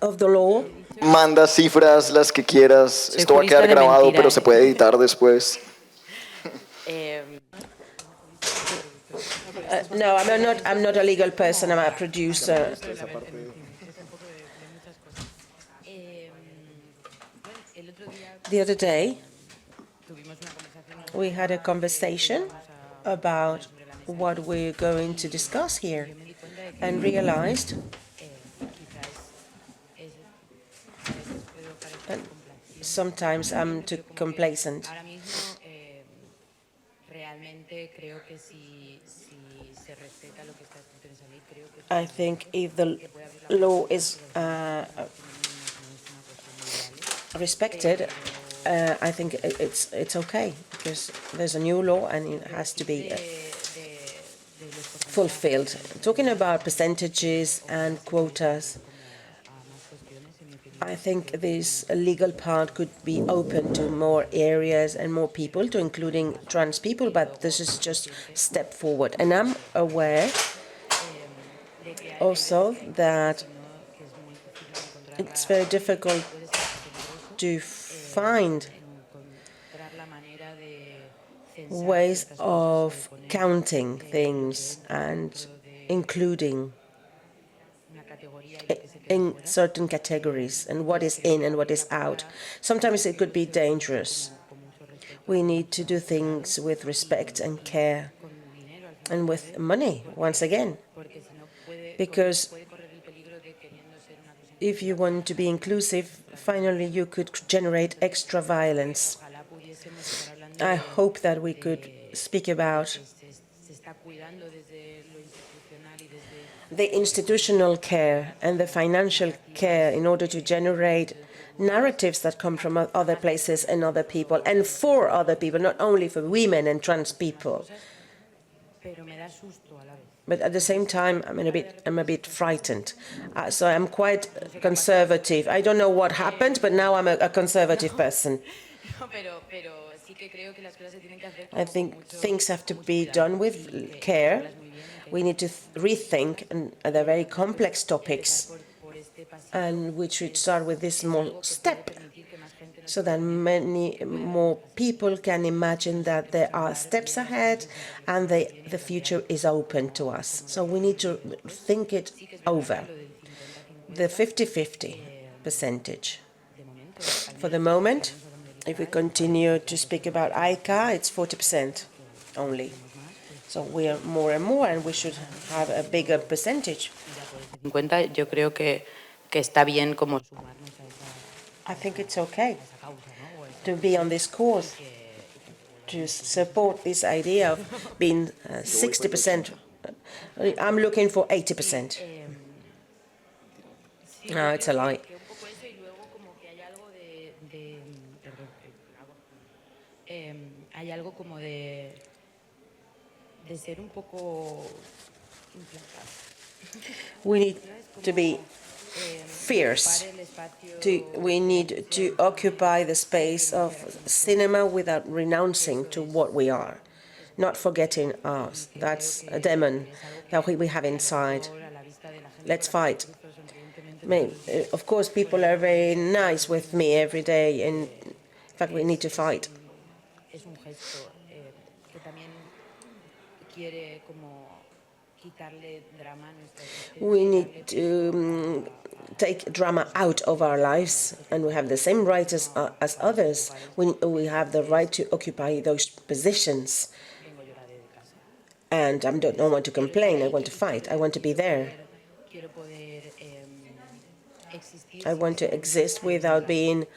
of the law? Manda cifras, las que quieras. Esto va a quedar grabado, pero se puede editar después. No, I'm not a legal person. I'm a producer. The other day, we had a conversation about what we're going to discuss here, and realized And sometimes I'm too complacent. Ahora mismo, realmente creo que si se respeta lo que está escrito en esa ley, creo que I think if the law is respected, I think it's okay, because there's a new law and it has to be fulfilled. Talking about percentages and quotas, I think this legal part could be open to more areas and more people, to including trans people, but this is just a step forward. And I'm aware also that it's very difficult to find ways of counting things and including in certain categories and what is in and what is out. Sometimes it could be dangerous. We need to do things with respect and care and with money, once again, because if you want to be inclusive, finally you could generate extra violence. I hope that we could speak about the institutional care and the financial care in order to generate narratives that come from other places and other people, and for other people, not only for women and trans people. But at the same time, I'm a bit frightened. So I'm quite conservative. I don't know what happened, but now I'm a conservative person. I think things have to be done with care. We need to rethink, and they're very complex topics, and we should start with this small step, so that many more people can imagine that there are steps ahead and the future is open to us. So we need to think it over. The 50-50 percentage. For the moment, if we continue to speak about ICA, it's 40% only. So we are more and more, and we should have a bigger percentage. Yo creo que está bien como I think it's okay to be on this course, to support this idea of being 60%. I'm looking for 80%. No, it's a lie. Hay algo como de ser un poco We need to be fierce. We need to occupy the space of cinema without renouncing to what we are, not forgetting us. That's a demon that we have inside. Let's fight. Of course, people are very nice with me every day, and in fact, we need to fight. We need to take drama out of our lives, and we have the same rights as others. We have the right to occupy those positions. And I don't want to complain. I want to fight. I want to be there. I want to exist without being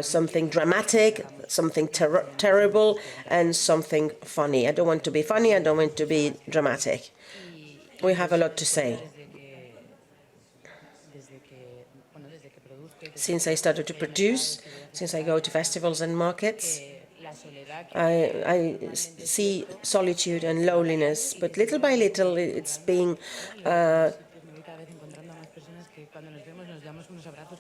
something dramatic, something terrible, and something funny. I don't want to be funny. I don't want to be dramatic. We have a lot to say. Since I started to produce, since I go to festivals and markets, I see solitude and loneliness, but little by little it's being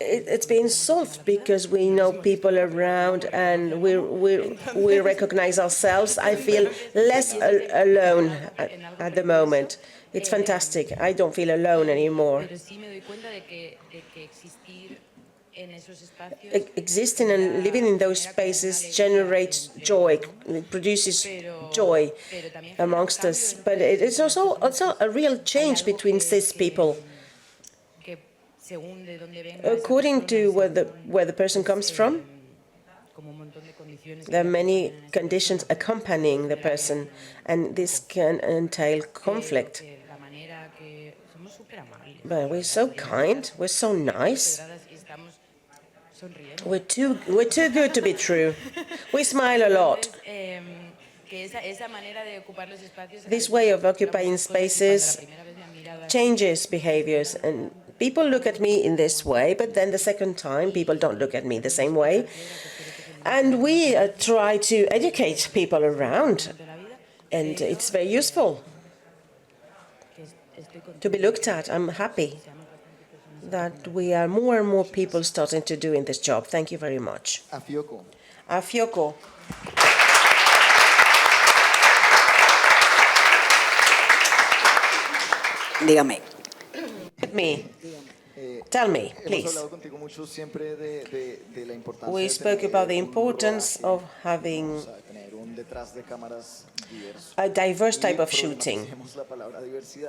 it's being solved, because we know people around and we recognize ourselves. I feel less alone at the moment. It's fantastic. I don't feel alone anymore. Existing and living in those spaces generates joy, it produces joy amongst us. But it is also a real change between cis people. According to where the person comes from, there are many conditions accompanying the person, and this can entail conflict. But we're so kind, we're so nice, We're too good to be true. We smile a lot. This way of occupying spaces changes behaviors, and people look at me in this way, but then the second time people don't look at me the same way. And we try to educate people around, and it's very useful to be looked at. I'm happy that we are more and more people starting to do in this job. Thank you very much. Afioko. Afioko. Dígame. Me. Tell me, please. We spoke about the importance of having a diverse type of shooting.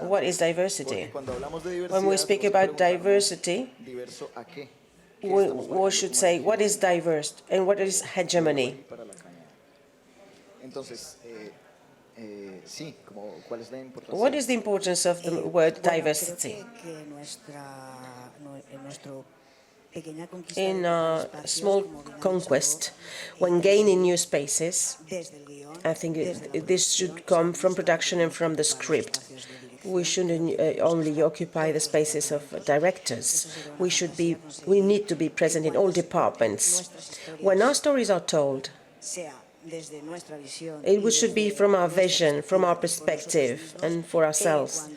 What is diversity? When we speak about diversity, we should say what is diverse and what is hegemony. What is the importance of the word diversity? In a small conquest, when gaining new spaces, I think this should come from production and from the script. We shouldn't only occupy the spaces of directors. We need to be present in all departments. When our stories are told, it should be from our vision, from our perspective, and for ourselves.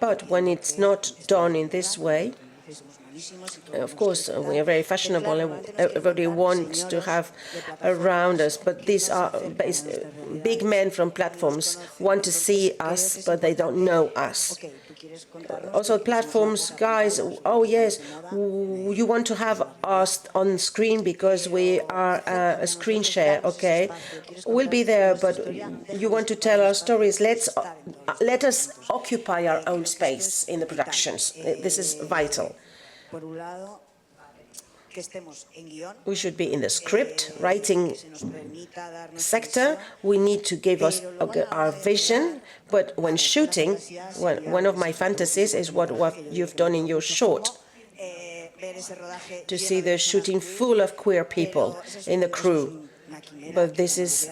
But when it's not done in this way, of course, we are very fashionable and everybody wants to have around us, but these are big men from platforms want to see us, but they don't know us. Also, platforms, guys, oh yes, you want to have us on screen because we are a screen share, okay? We'll be there, but you want to tell our stories. Let us occupy our own space in the productions. This is vital. We should be in the script, writing sector. We need to give us our vision, but when shooting, one of my fantasies is what you've done in your short, to see the shooting full of queer people in the crew. But this is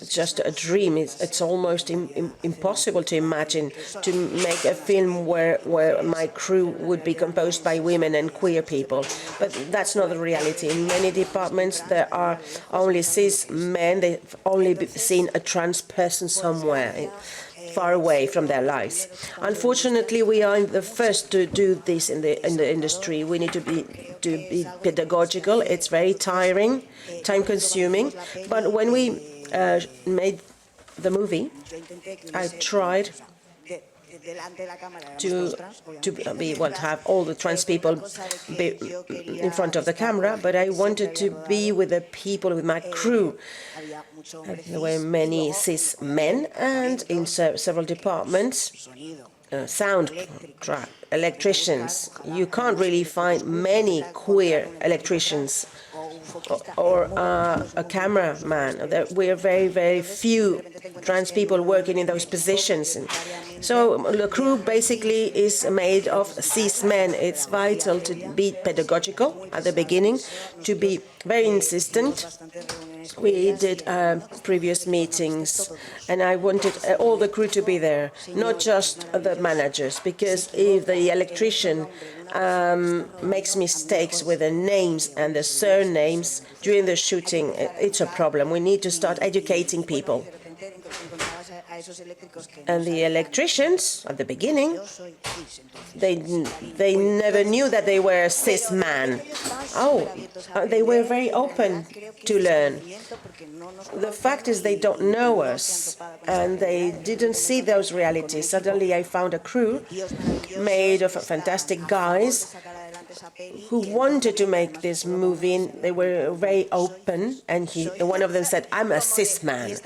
just a dream. It's almost impossible to imagine to make a film where my crew would be composed by women and queer people. But that's not the reality. In many departments, there are only cis men. They've only seen a trans person somewhere, far away from their lives. Unfortunately, we are the first to do this in the industry. We need to be pedagogical. It's very tiring, time-consuming. But when we made the movie, I tried to have all the trans people be in front of the camera, but I wanted to be with the people, with my crew. There were many cis men, and in several departments, sound electricians. You can't really find many queer electricians or a cameraman. There were very, very few trans people working in those positions. So the crew basically is made of cis men. It's vital to be pedagogical at the beginning, to be very insistent. We did previous meetings, and I wanted all the crew to be there, not just the managers, because if the electrician makes mistakes with the names and the surnames during the shooting, it's a problem. We need to start educating people. And the electricians, at the beginning, they never knew that they were a cis man. They were very open to learn. The fact is they don't know us, and they didn't see those realities. Suddenly I found a crew made of fantastic guys who wanted to make this movie. They were very open, and one of them said, "I'm a cis man,"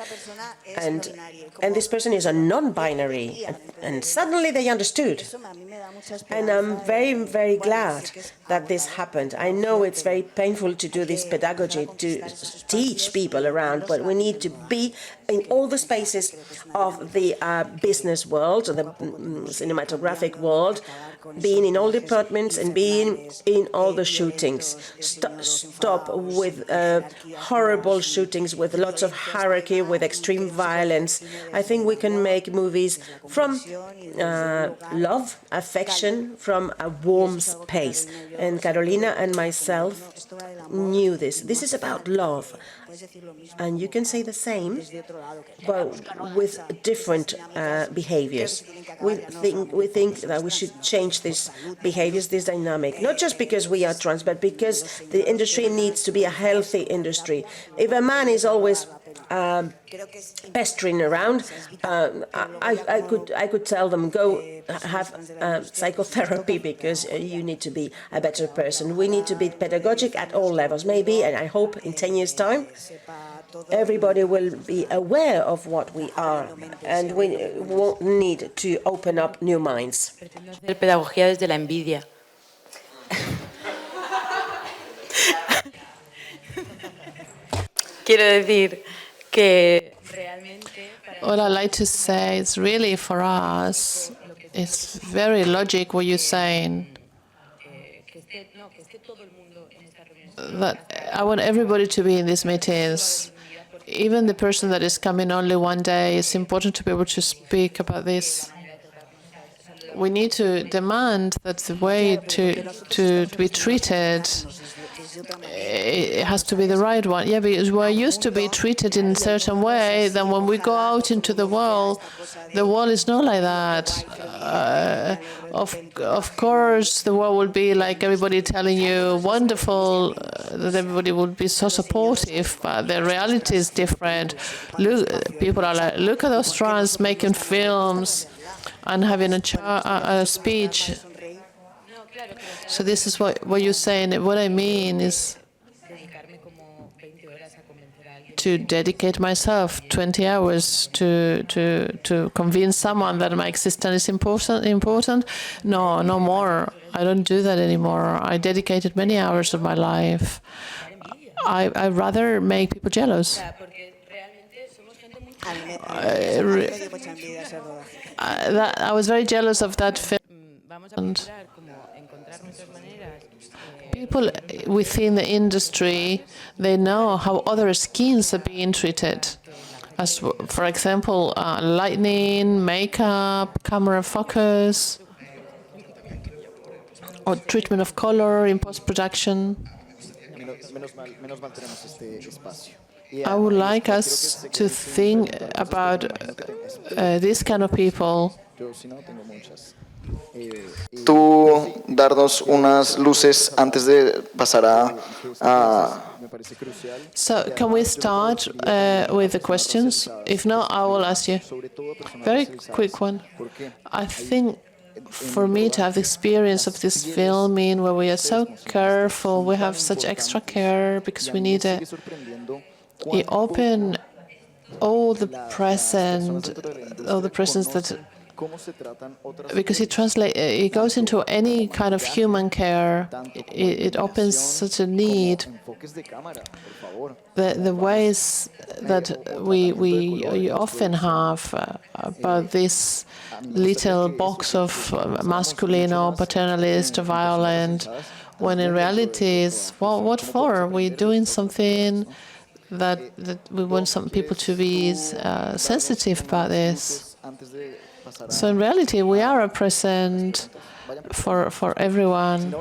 and this person is a non-binary, and suddenly they understood. And I'm very, very glad that this happened. I know it's very painful to do this pedagogy, to teach people around, but we need to be in all the spaces of the business world, the cinematographic world, being in all departments and being in all the shootings. Stop with horrible shootings, with lots of hierarchy, with extreme violence. I think we can make movies from love, affection, from a warm space. And Carolina and myself knew this. This is about love. And you can say the same, but with different behaviors. We think that we should change these behaviors, this dynamic, not just because we are trans, but because the industry needs to be a healthy industry. If a man is always pestering around, I could tell them, go have psychotherapy because you need to be a better person. We need to be pedagogic at all levels. Maybe, and I hope in 10 years' time, everybody will be aware of what we are, and we won't need to open up new minds. Hacer pedagogía desde la envidia. Quiero decir que realmente. What I like to say is really for us, it's very logic what you're saying. That I want everybody to be in these meetings. Even the person that is coming only one day, it's important to be able to speak about this. We need to demand that the way to be treated, it has to be the right one. Yeah, because we're used to be treated in a certain way. Then when we go out into the world is not like that. Of course, the world will be like everybody telling you wonderful, that everybody will be so supportive, but the reality is different. People are like, look at those trans making films and having a speech. So this is what you're saying. What I mean is to dedicate myself 20 hours to convince someone that my existence is important. No, no more. I don't do that anymore. I dedicated many hours of my life. I'd rather make people jealous. I was very jealous of that film. And people within the industry, they know how other skins are being treated. As, for example, lighting, makeup, camera focus, or treatment of color in post-production. I would like us to think about these kind of people. Tú darnos unas luces antes de pasar a So can we start with the questions? If not, I will ask you. Very quick one. I think for me to have the experience of this filming where we are so careful, we have such extra care because we need it. You open all the presents that, because it goes into any kind of human care. It opens such a need. The ways that we often have about this little box of masculine or paternalist or violent, when in reality is, well, what for? We're doing something that we want some people to be sensitive about this. So in reality, we are a present for everyone.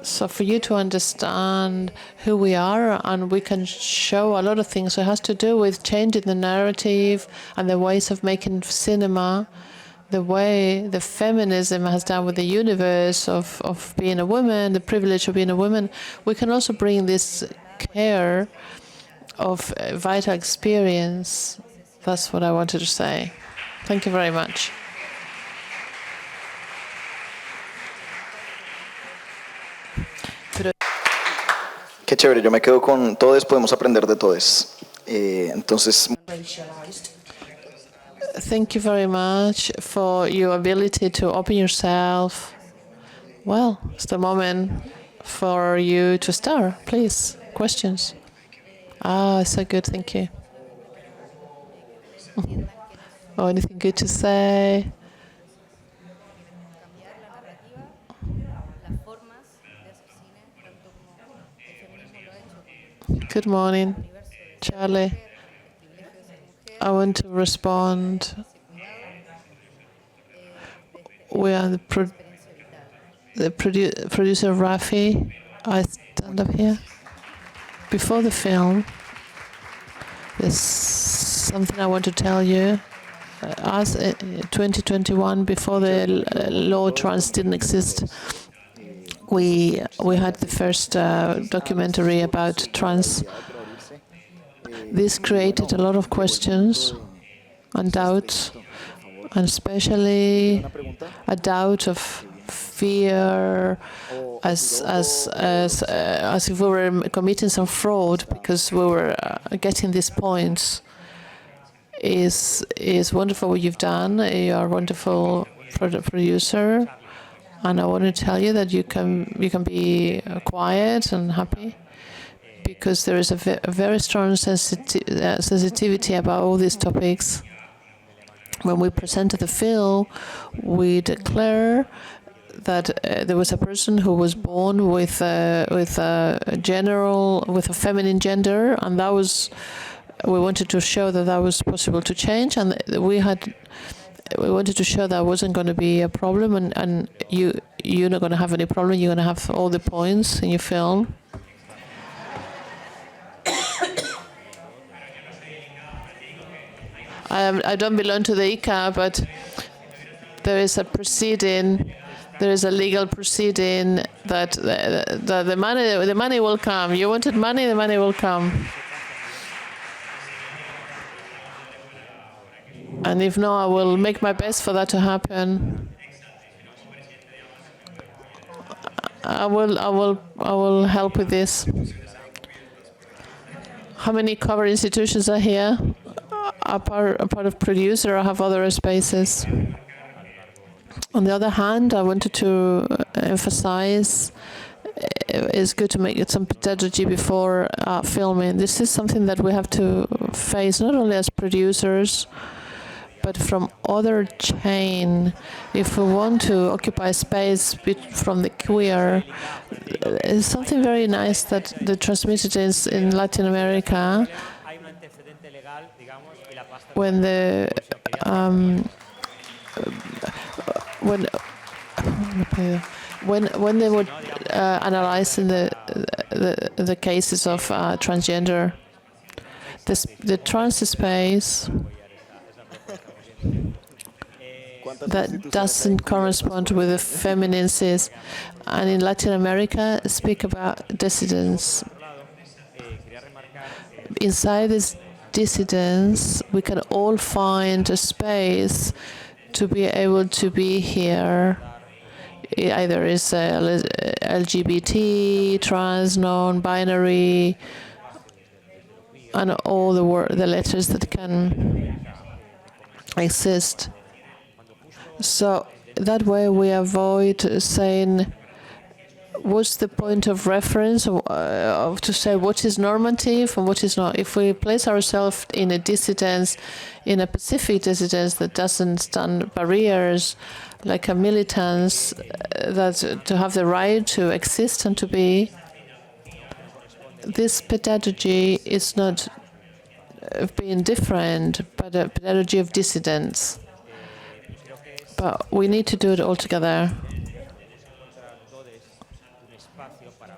So for you to understand who we are, and we can show a lot of things. So it has to do with changing the narrative and the ways of making cinema, the way the feminism has done with the universe of being a woman, the privilege of being a woman. We can also bring this care of vital experience. That's what I wanted to say. Thank you very much. Qué chévere, yo me quedo con todos, podemos aprender de todos. Entonces, thank you very much for your ability to open yourself. Well, it's the moment for you to start. Please, questions. So good, thank you. Or anything good to say? Good morning, Charlie. I want to respond. We are the producer Rafi. I stand up here. Before the film, there's something I want to tell you. As 2021, before the law trans didn't exist, we had the first documentary about trans. This created a lot of questions and doubts, and especially a doubt of fear, as if we were committing some fraud because we were getting these points. Is wonderful what you've done. You are a wonderful producer, and I want to tell you that you can be quiet and happy, because there is a very strong sensitivity about all these topics. When we presented the film, we declare that there was a person who was born with a feminine gender, and that was. We wanted to show that that was possible to change, and we wanted to show that wasn't going to be a problem, and you're not going to have any problem. You're going to have all the points in your film. I don't belong to the ICA, but there is a proceeding. There is a legal proceeding that the money will come. You wanted money, the money will come. And if not, I will make my best for that to happen. I will help with this. How many cover institutions are here? A part of producer, I have other spaces. On the other hand, I wanted to emphasize it's good to make some pedagogy before filming. This is something that we have to face not only as producers, but from other chain. If we want to occupy space from the queer, it's something very nice that the transmitted is in Latin America. When the when they were analyzing the cases of transgender, the trans space that doesn't correspond with the feminine cis, and in Latin America speak about dissidents. Inside this dissidents, we can all find a space to be able to be here. Either is LGBT, trans, non-binary, and all the letters that can exist. So that way we avoid saying what's the point of reference of to say what is normative and what is not. If we place ourselves in a dissidence, in a specific dissidence that doesn't stand barriers, like a militance, that to have the right to exist and to be, this pedagogy is not being different, but a pedagogy of dissidence. But we need to do it all together,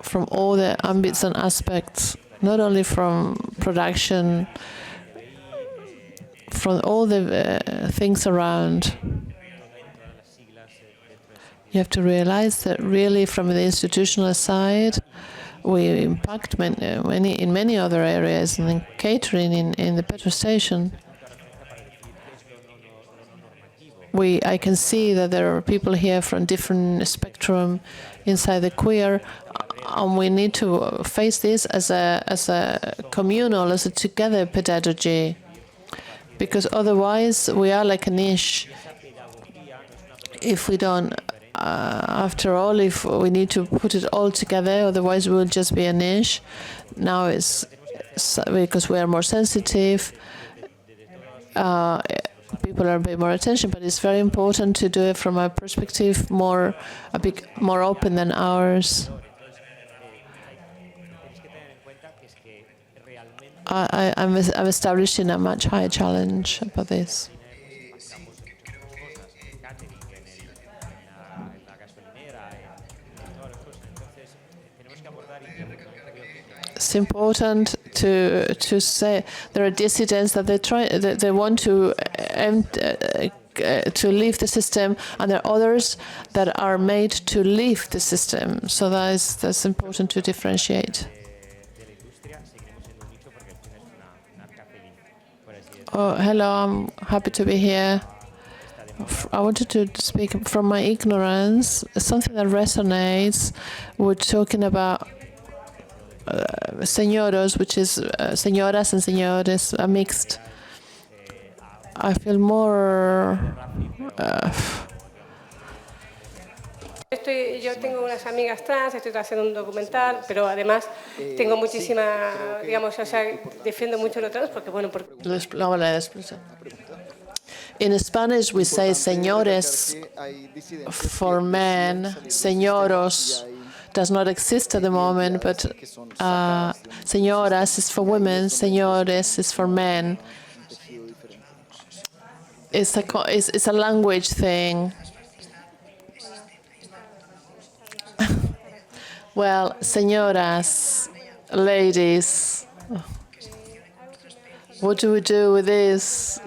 from all the ambits and aspects, not only from production, from all the things around. You have to realize that really from the institutional side, we impact in many other areas, and in catering, in the petrol station. I can see that there are people here from different spectrum inside the queer, and we need to face this as a communal, as a together pedagogy, because otherwise we are like a niche. If we don't, after all, if we need to put it all together, otherwise we will just be a niche. Now it's because we are more sensitive. People are paying more attention, but it's very important to do it from a perspective a bit more open than ours. I'm establishing a much higher challenge about this. It's important to say there are dissidents that they want to leave the system, and there are others that are made to leave the system. So that's important to differentiate. Oh, hello, I'm happy to be here. I wanted to speak from my ignorance, something that resonates. We're talking about señoros, which is señoras and señores, a mixed. I feel more. Yo tengo unas amigas trans, estoy haciendo un documental, pero además tengo muchísima, digamos, o sea, defiendo mucho lo trans porque, bueno, porque... In Spanish, we say señores for men, señoros does not exist at the moment, but señoras is for women, señores is for men. It's a language thing. Well, señoras, ladies, what do we do with this?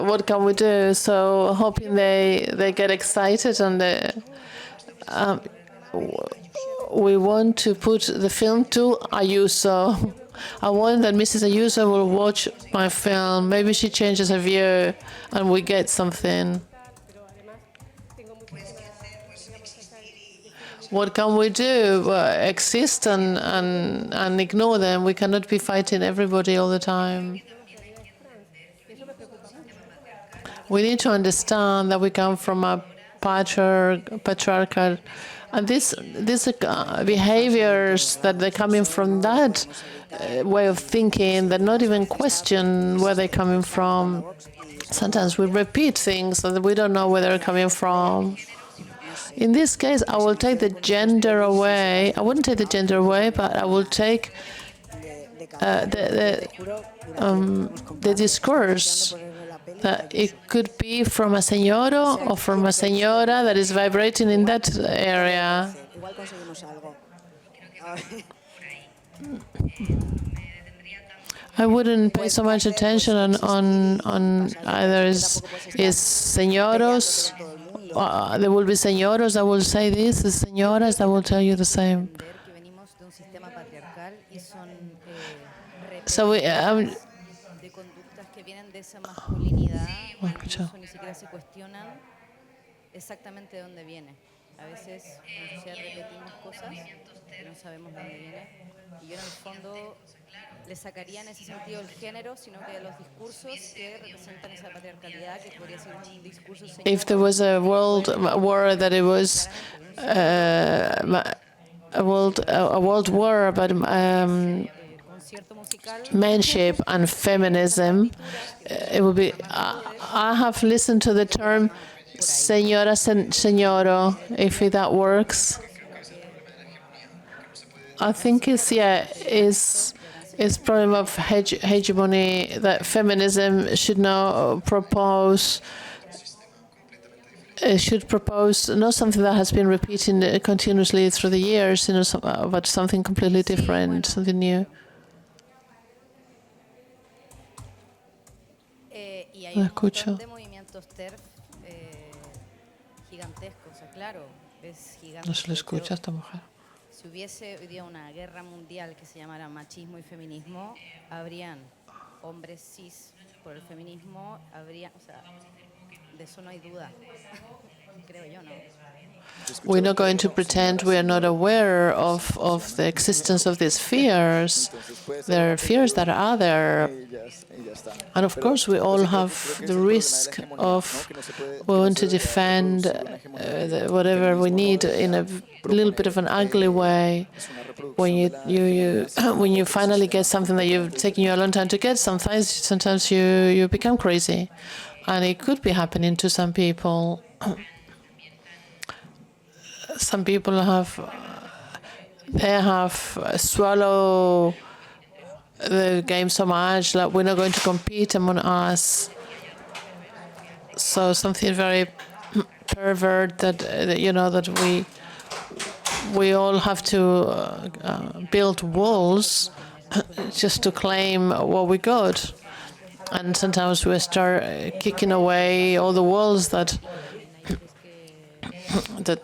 What can we do? So hoping they get excited and we want to put the film to Ayuso. I want that Mrs. Ayuso will watch my film. Maybe she changes her view and we get something. What can we do? Exist and ignore them. We cannot be fighting everybody all the time. We need to understand that we come from a patriarchal, and these behaviors that they're coming from that way of thinking, that not even question where they're coming from. Sometimes we repeat things that we don't know where they're coming from. In this case, I will take the gender away. I wouldn't take the gender away, but I will take the discourse that it could be from a señoro or from a señora that is vibrating in that area. I wouldn't pay so much attention on either is señoros. There will be señoros that will say this, the señoras that will tell you the same. So we. Esa masculinidad incluso ni siquiera se cuestionan exactamente de dónde viene. A veces repetimos cosas que no sabemos de dónde viene. Y yo en el fondo le sacaría en ese sentido el género, sino que los discursos que representan esa patriarcalidad, que podría ser un discurso señor. If there was a world war that it was a world war about manship and feminism, it would be. I have listened to the term "señora, señoro." If that works, I think it's problem of hegemony that feminism should now propose. It should propose not something that has been repeating continuously through the years, but something completely different, something new. Hay un montón de movimientos TERF gigantescos, o sea, claro, es gigante. No se le escucha a esta mujer. Si hubiese hoy día una guerra mundial que se llamara machismo y feminismo, habrían hombres cis por el feminismo, habría, o sea, de eso no hay duda, creo yo, ¿no? We're not going to pretend we are not aware of the existence of these fears. There are fears that are there. And of course, we all have the risk of we want to defend whatever we need in a little bit of an ugly way. When when you finally get something that you've taken you a long time to get, sometimes you become crazy, and it could be happening to some people. Some people have swallowed the game so much, like we're not going to compete among us. So something very pervert that that we all have to build walls just to claim what we got, and sometimes we start kicking away all the walls that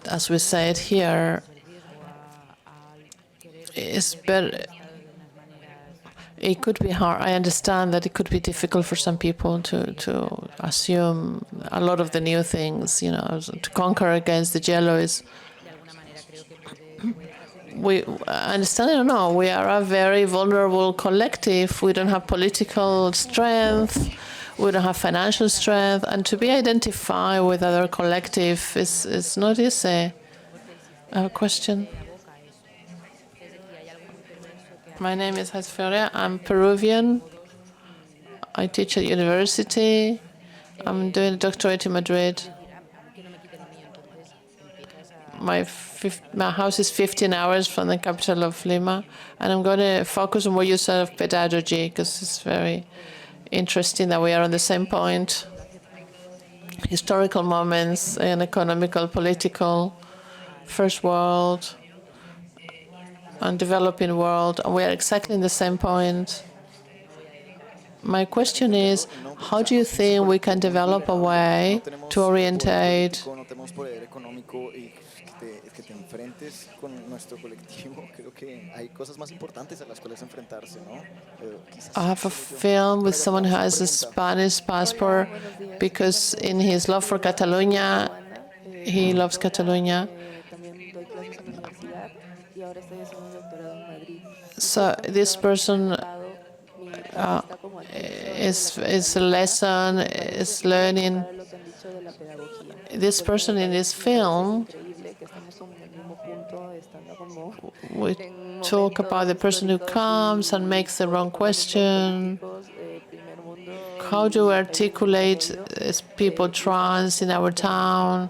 as we say it here, is better. It could be hard. I understand that it could be difficult for some people to assume a lot of the new things, to conquer against the yellow is. I understand, I don't know, we are a very vulnerable collective. We don't have political strength. We don't have financial strength. And to be identified with other collective is not easy. I have a question. My name is Hasferia. I'm Peruvian. I teach at university. I'm doing a doctorate in Madrid. My house is 15 hours from the capital of Lima, and I'm going to focus on what you said of pedagogy, because it's very interesting that we are on the same point. Historical moments and economical, political, first world and developing world, and we are exactly in the same point. My question is, how do you think we can develop a way to orientate I have a film with someone who has a Spanish passport because in his love for Catalonia, he loves Catalonia. So this person is a lesson, is learning. This person in this film, we talk about the person who comes and makes the wrong question. How do we articulate people trans in our town,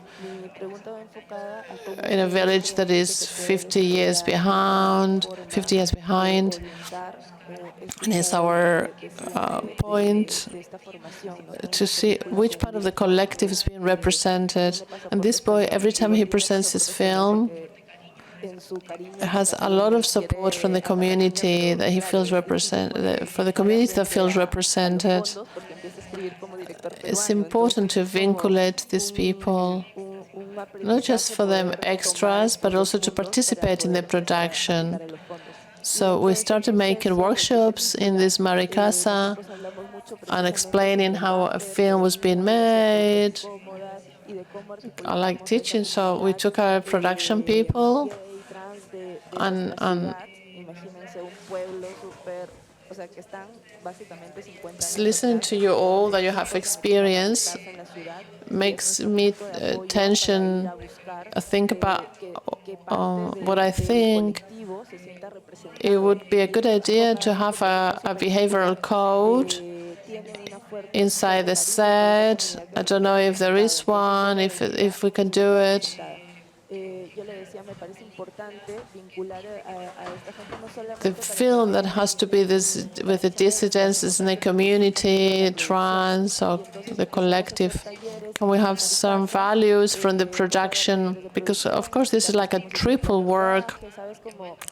in a village that is 50 years behind? And it's our point to see which part of the collective is being represented. And this boy, every time he presents his film, has a lot of support from the community that he feels represented. For the community that feels represented, it's important to vinculate these people, not just for them extras, but also to participate in the production. So we started making workshops in this Maricasa and explaining how a film was being made. I like teaching, so we took our production people and listening to you all that you have experience makes me think about what I think. It would be a good idea to have a behavioral code inside the set. I don't know if there is one, if we can do it. The film that has to be this with the dissidences in the community, trans or the collective. Can we have some values from the production? Because of course this is like a triple work.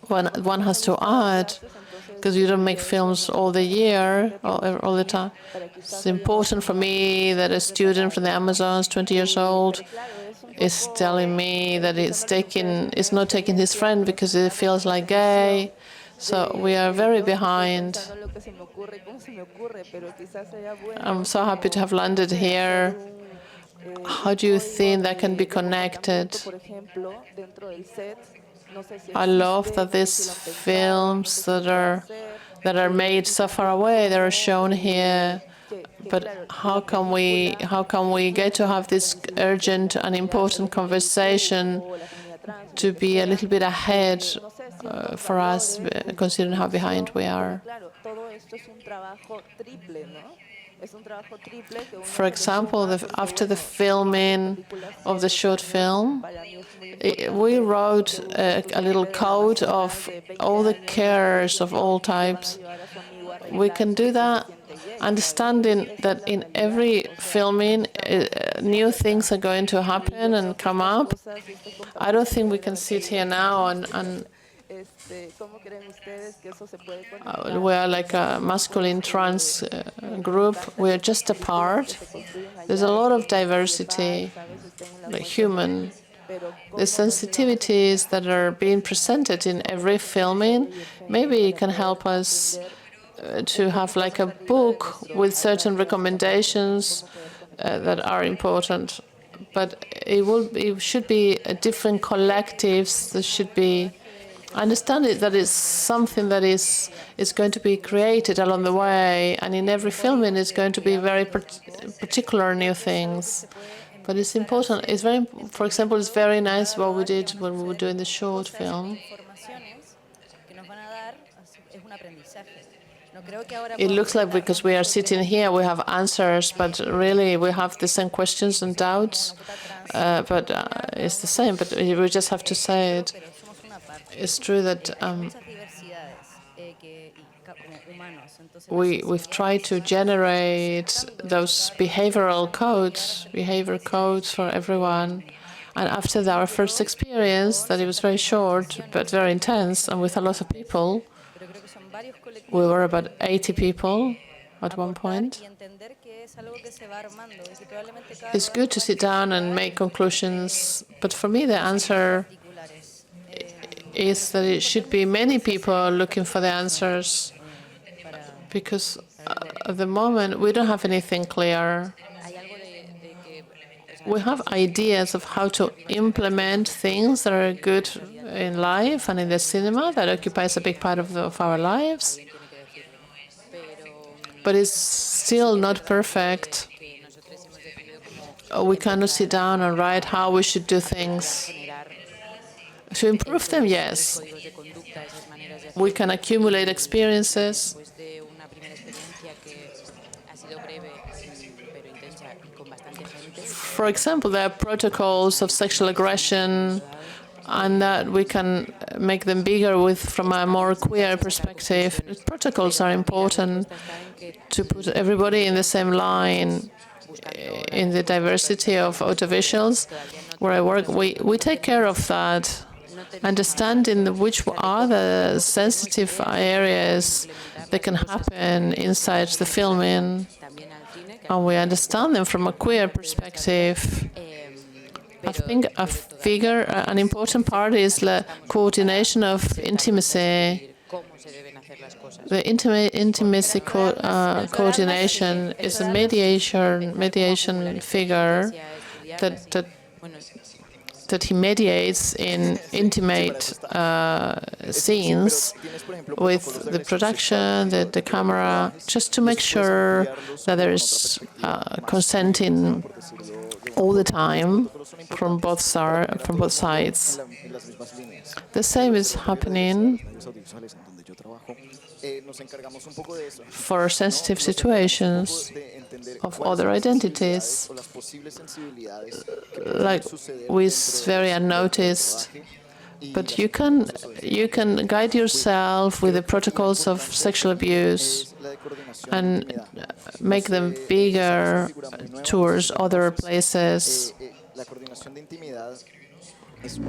One has to add, because you don't make films all the year, all the time. It's important for me that a student from the Amazons, 20 years old, is telling me that it's not taking his friend because it feels like gay. So we are very behind. I'm so happy to have landed here. How do you think that can be connected? I love that these films that are made so far away, that are shown here. But how can we get to have this urgent and important conversation to be a little bit ahead for us, considering how behind we are? For example, after the filming of the short film, we wrote a little code of all the carers of all types we can do that understanding that in every filming, new things are going to happen and come up. I don't think we can sit here now and we are like a masculine trans group. We are just a part. There's a lot of diversity, like human. The sensitivities that are being presented in every filming, maybe it can help us to have like a book with certain recommendations that are important. But it should be different collectives. There should be. I understand it that it's something that is going to be created along the way, and in every filming is going to be very particular new things. But it's important. It's very, for example, it's very nice what we did when we were doing the short film. It looks like because we are sitting here, we have answers, but really we have the same questions and doubts. But it's the same. But we just have to say it. It's true that we've tried to generate those behavior codes for everyone. And after our first experience, that it was very short but very intense, and with a lot of people, we were about 80 people at one point. It's good to sit down and make conclusions, but for me the answer is that it should be many people looking for the answers, because at the moment we don't have anything clear. We have ideas of how to implement things that are good in life and in the cinema that occupies a big part of our lives, but it's still not perfect. We cannot sit down and write how we should do things. To improve them, yes. We can accumulate experiences. For example, there are protocols of sexual aggression, and that we can make them bigger from a more queer perspective. Protocols are important to put everybody in the same line. In the diversity of audiovisuals where I work, we take care of that, understanding which are the sensitive areas that can happen inside the filming, and we understand them from a queer perspective. I think an important part is the coordination of intimacy. The intimacy coordination is a mediation figure that he mediates in intimate scenes with the production, the camera, just to make sure that there is consenting all the time from both sides. The same is happening for sensitive situations of other identities, like with very unnoticed. But you can guide yourself with the protocols of sexual abuse and make them bigger towards other places.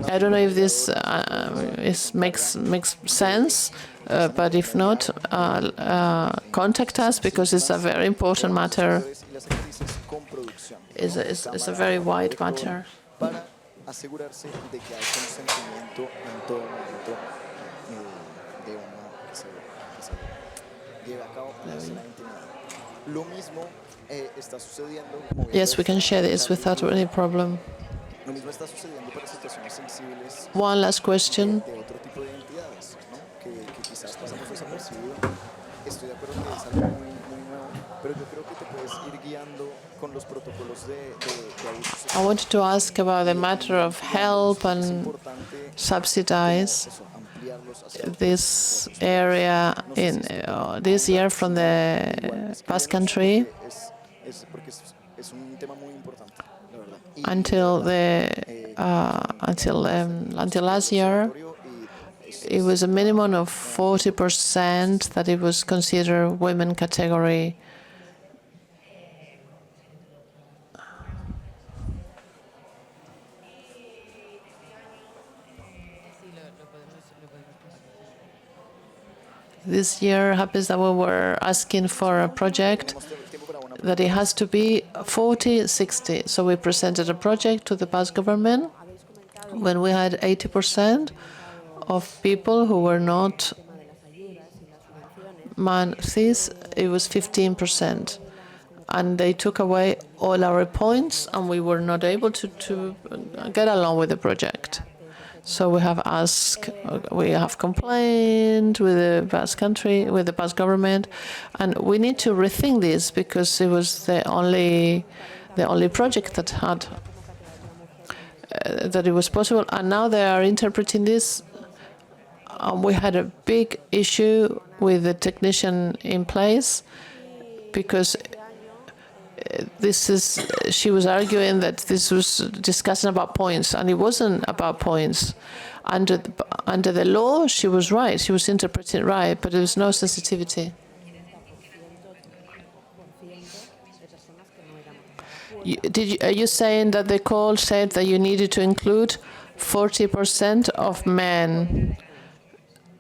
I don't know if this makes sense, but if not, contact us, because it's a very important matter. It's a very wide matter. Yes, we can share this without any problem. One last question. I wanted to ask about the matter of help and subsidize this area in this year from the Basque Country until last year. it was a minimum of 40% that it was considered women category. This year happens that we were asking for a project that it has to be 40-60. So we presented a project to the Basque government when we had 80% of people who were not man-cis, it was 15%. And they took away all our points, and we were not able to get along with the project. So we have asked, we have complained with the Basque country, with the Basque government, and we need to rethink this because it was the only project that had that it was possible, and now they are interpreting this. We had a big issue with the technician in place because she was arguing that this was discussing about points, and it wasn't about points. Under the law, she was right. She was interpreting right, but there was no sensitivity. Are you saying that the call said that you needed to include 40% of men?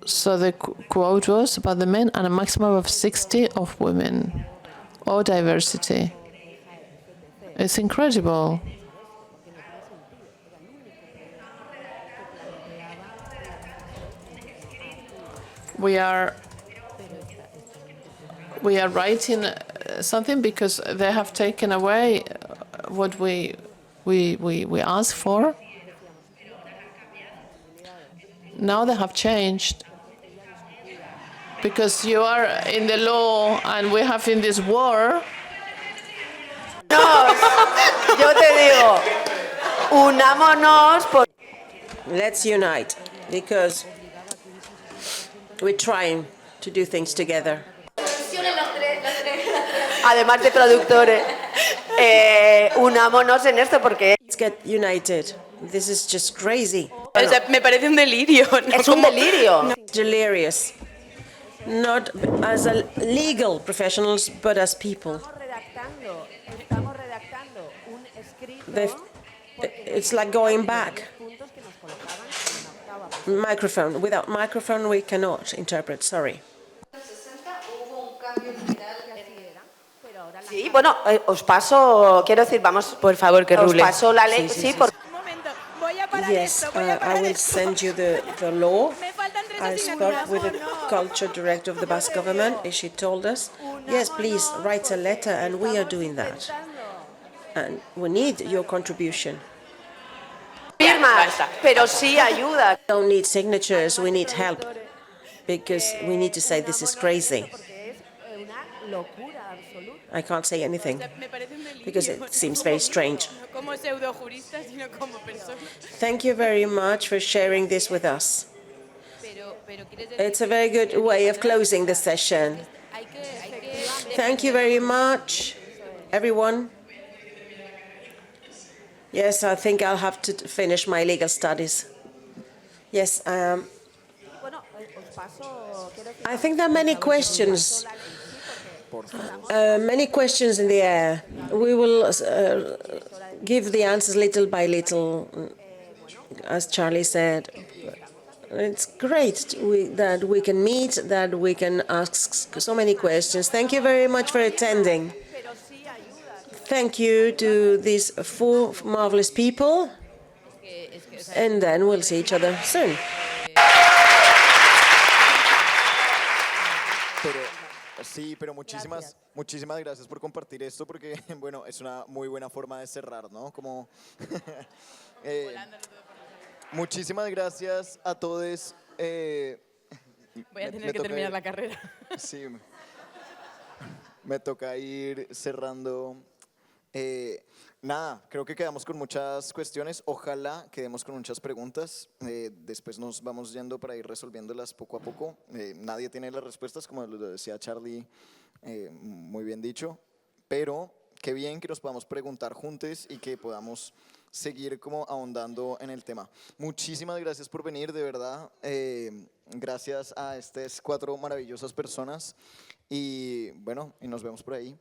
So the quote was about the men and a maximum of 60 of women, or diversity. It's incredible. We are writing something because they have taken away what we asked for. Now they have changed because you are in the law and we have in this war. Yo te digo, unámonos. Let's unite, because we're trying to do things together. Además de traductores, unámonos en esto porque Let's get united. This is just crazy. O sea, me parece un delirio. ¿no? es un delirio. Delirious. Not as a legal professionals, but as people. Estamos redactando un escrito. It's like going back. Microphone. Without microphone, we cannot interpret. Sorry. Sí, bueno, os paso, quiero decir, vamos, Por favor, que os rule. paso la ley, sí, por Yes, I will send you the law. I spoke with the culture director of the Basque government, and she told us, yes, please write a letter, and we are doing that. And we need your contribution. firmas, pero sí ayuda. We don't need signatures, we need help, because we need to say this is crazy. I can't say anything, because it seems very strange. Thank you very much for sharing this with us. It's a very good way of closing the session. Thank you very much, everyone. Yes, I think I'll have to finish my legal studies. Yes, I think there are many questions. Many questions in the air. We will give the answers little by little, as Charlie said. It's great that we can meet, that we can ask so many questions. Thank you very much for attending. Thank you to these four marvelous people, and then we'll see each other soon. Sí, pero muchísimas gracias por compartir esto porque, bueno, es una muy buena forma de cerrar, ¿no? Como muchísimas gracias a todos. Voy a tener que terminar la carrera. Sí, me toca ir cerrando. Nada, creo que quedamos con muchas cuestiones. Ojalá quedemos con muchas preguntas. Después nos vamos yendo para ir resolviéndolas poco a poco. Nadie tiene las respuestas, como lo decía Charlie, muy bien dicho. Pero qué bien que nos podamos preguntar juntos y que podamos seguir como ahondando en el tema. Muchísimas gracias por venir, de verdad. Gracias a estas 4 maravillosas personas y bueno, y nos vemos por ahí.